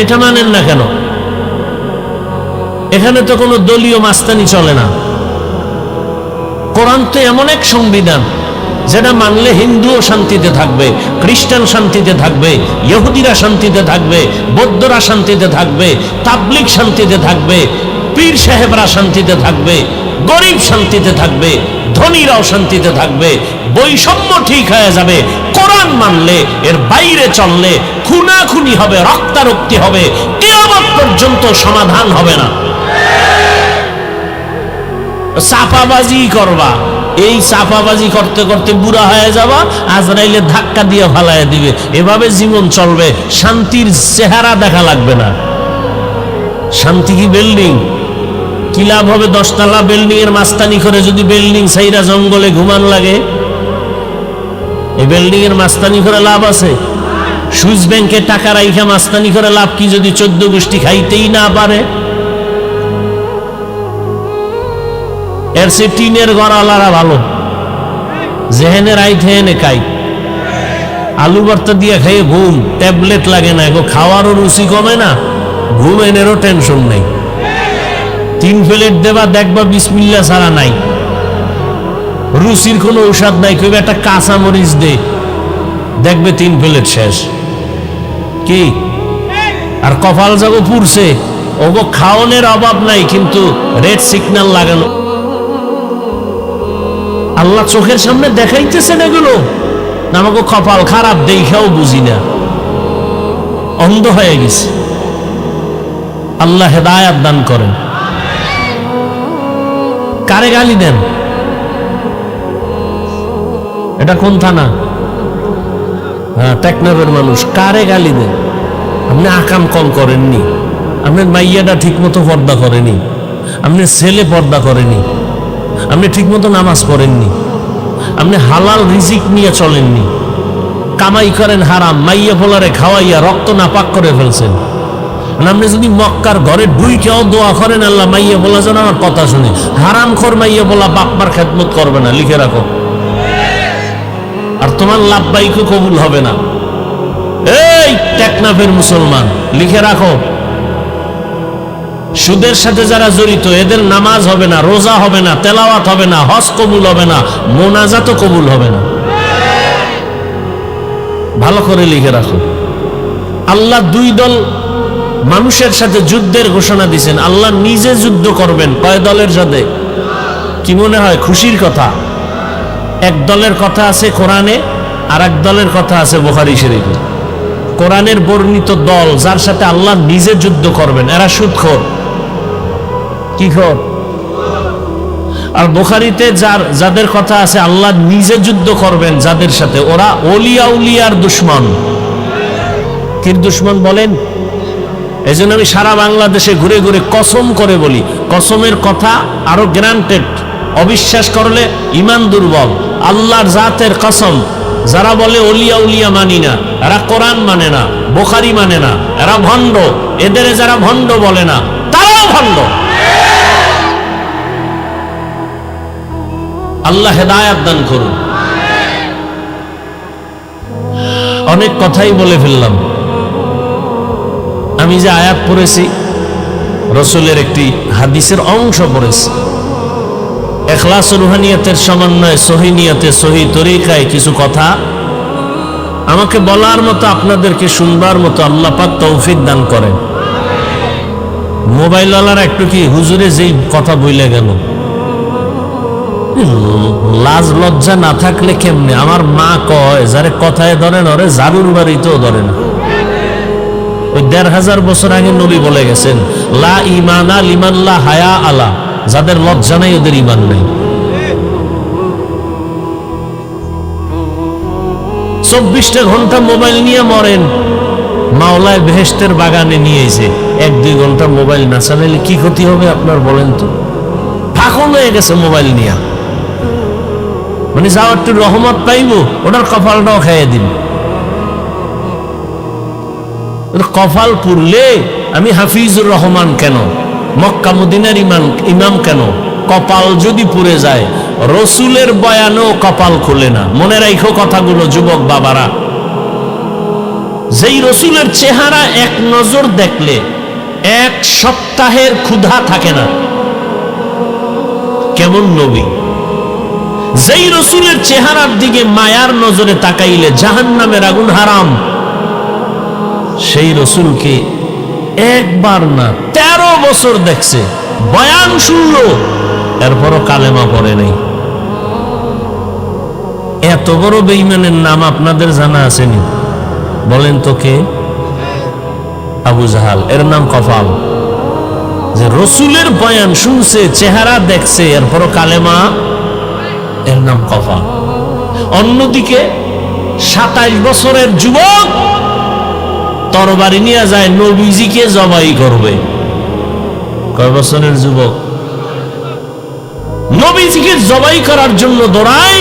এটা মানেন না কেন? এখানে তো কোনো দলীয় মাস্তানি চলে না। কোরআন তো এমন এক সংবিধান যেটা মানলে হিন্দুও শান্তিতে থাকবে, খ্রিস্টান শান্তিতে থাকবে, ইহুদিরা শান্তিতে থাকবে, বৌদ্ধরা শান্তিতে থাকবে, তাবলিগ শান্তিতে থাকবে, পীর সাহেবরা শান্তিতে থাকবে, গরিব শান্তিতে থাকবে, ধনীরাও শান্তিতে থাকবে। বৈষম্য ঠিক হয়ে যাবে কোরআন মানলে। এর বাইরে চললে খুনাখুনি হবে, রক্তারক্তি হবে, কিয়ামত পর্যন্ত সমাধান হবে না। চাপাবাজি করবা, এই চাপাবাজি করতে করতে বুড়া হয়ে যাবা, আজরাইলে ধাক্কা দিয়ে ফালাইয়া দিবে। এভাবে জীবন চলবে, শান্তির চেহারা দেখা লাগবে না। শান্তি কি বিল্ডিং? কি লাভ হবে 10 তলা বিল্ডিং এর মাস্তানি করে যদি বিল্ডিং সাইরা জঙ্গলে ঘুমান লাগে? এই বিল্ডিং এর মাস্তানি করে লাভ আছে? সুইস ব্যাংকে টাকা রাইখা মাস্তানি করে লাভ কি যদি 14 গোষ্ঠী খাইতেই না পারে? এর সে টিনের ঘরওয়ালারা ভালো, যেহেনে রাইত হেনে খাই। আলু ভর্তা দিয়ে খাইয়ে ঘুম, ট্যাবলেট লাগে না, এগো খাওয়ারও রুচি কমে না, ঘুম এনেরও টেনশন নেই। 3 প্লেট দেবা, দেখবা বিসমিল্লাহ ছাড়া নাই, রুচির কোনো ঔষধ নাই। কেউ একটা কাঁচা মরিচ দে, দেখবে 3 প্লেট শেষ। কি আর কপাল যাবো পুরছে, ওগো খাওয়ানোর অভাব নাই, কিন্তু রেড সিগন্যাল লাগানো। আল্লাহ চোখের সামনে দেখাইতেছেন এগুলো, আমাকে কপাল খারাপ দেখাও বুঝি না, অন্ধ হয়ে গেছে। আল্লাহ হেদায়াত দান করেন। কারে গালি দেন? এটা কোন থানা? হ্যাঁ, টেকনাফের মানুষ। কারে গালি দেন? আপনি আকাম কম করেননি, আপনার মাইয়াটা ঠিক মতো পর্দা করেনি, আপনার ছেলে পর্দা করেনি, আপনি ঠিক মতো নামাজ পড়েননি, আপনি হালাল রিজিক নিয়ে চলেননি, কামাই করেন হারাম, মাইয়া পোলারে খাওয়াইয়া রক্ত নাপাক করে ফেলছেন। আপনি যদি মক্কার ঘরে ঢুইকেও দোয়া করেন, আল্লাহ মাইয়া পোলা যেন আমার কথা শুনে, হারাম খোর মাইয়া পোলা বাপমার খেদমত করবে না, লিখে রাখো। আর তোমার লাভবাইকও কবুল হবে না। এই টেকনাফের মুসলমান, লিখে রাখো, সুদের সাথে যারা জড়িত এদের নামাজ হবে না, রোজা হবে না, তেলাওয়াত হবে না, হজ কবুল হবে না, মোনাজাতও কবুল হবে না। ভালো করে লিখে রাখো। আল্লাহ 2 দল মানুষের সাথে যুদ্ধের ঘোষণা দিয়েছেন। আল্লাহ নিজে যুদ্ধ করবেন। কয় দলের সাথে? কি মনে হয় খুশির কথা? এক দলের কথা আছে কোরআনে, আর এক দলের কথা আছে বুখারী শরীফে। কোরআনের বর্ণিত দল যার সাথে আল্লাহ নিজে যুদ্ধ করবেন, এরা সুদখোর। কি খোর? আর বুখারীতে যাদের কথা আছে আল্লাহ নিজে যুদ্ধ করবেন যাদের সাথে, ওরা ওলিয়া উলিয়ার দুশমন। কি দুশমন বলেন? এই জন্য আমি সারা বাংলাদেশে ঘুরে ঘুরে কসম করে বলি, কসমের কথা আরো গ্রান্টেড। অবিশ্বাস করলে ইমান দুর্বল। আল্লাহর জাতের কসম, যারা বলে ওলিয়া উলিয়া মানি না, এরা কোরআন মানে না, বুখারী মানে না, এরা ভণ্ড। এদের যারা ভণ্ড বলে না, তারাও ভণ্ড। আল্লাহ হেদায়াত দান করুন। অনেক কথাই বলে ফেললাম। আমি যে আয়াত পড়েছি, রসুলের একটি হাদিসের অংশ পড়েছি। ইখলাস ও রুহানিয়াতের সমন্বয়ে সহি নিয়তে সহি তরিকায় কিছু কথা আমাকে বলার মতো, আপনাদেরকে শুনবার মতো আল্লাহ পাক তৌফিক দান করেন। মোবাইলওয়ালারা একটু কি হুজুরে যেই কথা বইলে গেল, লাজ লজ্জা না থাকলে কেমনে? আমার মা কয়, যারে কথায় ধরেন ওরে জারুর বাড়িতেও ধরে না। ওই 1500 বছর আগে নবী বলে গেছেন, লা ঈমানা লিমান লা হায়া আলা, যাদের লজ্জা নাই ওদের ঈমান নাই। 24টা ঘন্টা মোবাইল নিয়ে মরেন, মাওলায় বেহেশতের বাগানে নিয়ে এসে 1-2 ঘন্টা মোবাইল না চালাইলে কি ক্ষতি হবে আপনার বলেন তো? পাগল হয়ে গেছে মোবাইল নিয়ে, মানে যাও একটু রহমত পাইব, ওটার কপালটাও খাইয়ে দিন। কপাল পুরলে আমি হাফিজুর রহমান কেন, মক্কা মদিনার ইমাম কেন, কপাল যদি পুড়ে যায় রসুলের বয়ানেও কপাল খুলে না। মনে রাখো কথাগুলো যুবক বাবারা, যেই রসুলের চেহারা এক নজর দেখলে 1 সপ্তাহের ক্ষুধা থাকে না, কেমন নবী। যেই রসুলের চেহারার দিকে মায়ার নজরে তাকাইলে জাহান্নামের আগুন হারাম, সেই রসুলকে একবার না 13 বছর দেখছে, বয়ান শুনলো, এরপরও কালেমা পড়ে নাই। এত বড় বেঈমানের নাম আপনাদের জানা আসেনি? বলেন তো কে? আবু জাহাল। এর নাম কপাল, যে রসুলের বয়ান শুনছে, চেহারা দেখছে, এরপরও কালেমা, এর নাম কপাল। অন্যদিকে 27 বছরের যুবক তরবারি নিয়ে যায় নবীজিকে জবাই করবে। কয় বছরের যুবক? নবীজিকে জবাই করার জন্য দৌড়ায়,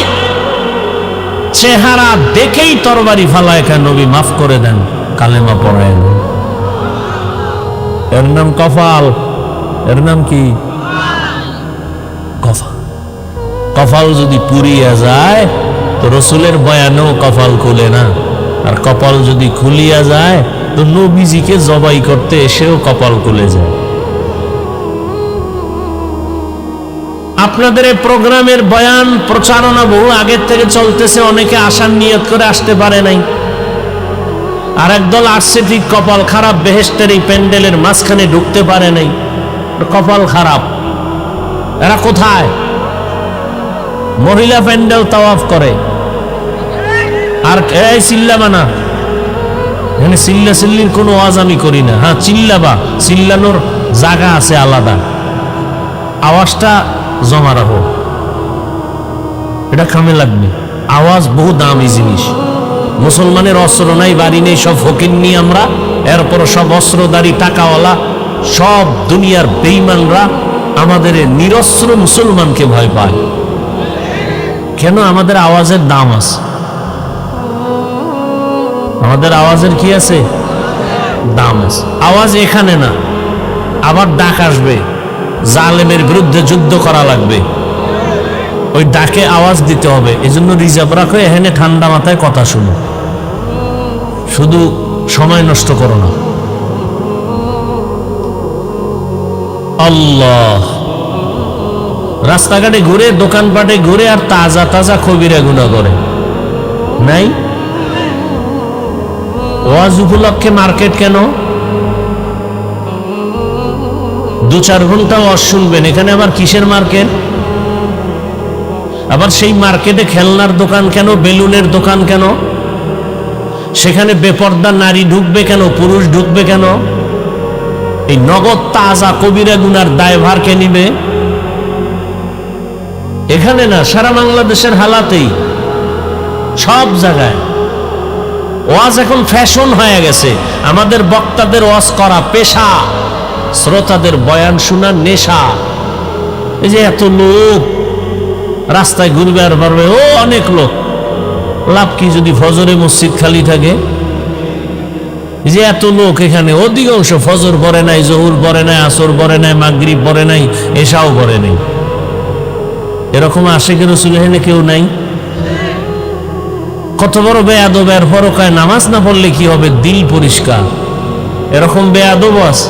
চেহারা দেখেই তরবারি ফালায়, নবী মাফ করে দেন, কালেমা পড়ায়। এর নাম কপাল। এর নাম কি? কপাল। কপাল যদি পুড়িয়া যায় তো রসুলের বয়ানেও কপাল খুলে না, আর কপাল যদি খুলিয়া যায় তো নবীজিকে জবাই করতে এসেও কপাল খুলে যায়। আপনাদের এই প্রোগ্রামের বয়ান প্রচারণা বহু আগের থেকে চলতেছে, অনেকে আসার নিয়ত করে আসতে পারে নাই, আর একদল আসছে ঠিক কপাল খারাপ, বেহেশতের এই প্যান্ডেলের মাঝখানে ঢুকতে পারে নাই, কপাল খারাপ। এরা কোথায়? মহিলা প্যান্ডেল তাওয়াফ করে, আর এই চিল্লাবা না, এখানে চিল্লা চিল্লির কোনো আওয়াজ আমি করি না। হ্যাঁ চিল্লাবা, চিল্লানোর জায়গা আছে আলাদা, আওয়াজটা জমা রাখো, এটা কামে লাগবে। আওয়াজ বহু দামি জিনিস। মুসলমানের অস্ত্র নাই, বাড়ি নেই, সব ফকির নিয়ে আমরা, এরপর সব অস্ত্রধারী টাকাওয়ালা, সব দুনিয়ার বেঈমানরা আমাদের নিরস্ত্র মুসলমানকে ভয় পায়। কেন? আমাদের আওয়াজের দাম আছে। আমাদের আওয়াজের কি আছে? দাম আছে। আওয়াজ এখানে না, আবার ডাক আসবে, জালেমের বিরুদ্ধে যুদ্ধ করা লাগবে, ওই ডাকে আওয়াজ দিতে হবে। এজন্য রিজার্ভ রাখো, এখানে ঠান্ডা মাথায় কথা শুনো, শুধু সময় নষ্ট করো না। আল্লাহ, রাস্তাঘাটে ঘুরে, দোকানপাটে ঘুরে, আর তাজা তাজা কবিরা গুনাহ করে নাই। ওয়াজ উপলক্ষে মার্কেট কেন? 2-4 ঘন্টা ওয়াজ শুনবেন, এখানে আবার কিসের মার্কেট? আবার সেই মার্কেটে খেলনার দোকান কেন, বেলুনের দোকান কেন? সেখানে বেপর্দা নারী ঢুকবে কেন, পুরুষ ঢুকবে কেন? এই নগদ তাজা কবিরা গুনার দায়ভার কে নিবে? এখানে না, সারা বাংলাদেশের হালাতেই, সব জায়গায় ওয়াজ এখন ফ্যাশন হয়ে গেছে। আমাদের বক্তাদের ওয়াজ করা পেশা, শ্রোতাদের বয়ান শোনা নেশা। এই যে এত লোক রাস্তায় ঘুরবে আর পারবে, ও অনেক লোক, লাভ কি যদি ফজরে মসজিদ খালি থাকে? এই যে এত লোক এখানে, অধিকাংশ ফজর পড়ে নাই, জহুর পড়ে নাই, আসর পড়ে নাই, মাগরিব পড়ে নাই, এশাও পড়ে নাই। এরকম আশিকের রাসূল এখানে কেউ নাই? কত বড় বেয়াদব! এরপরও কয় নামাজ না পড়লে কি হবে, দিল পরিষ্কার। এরকম বেয়াদব আছে।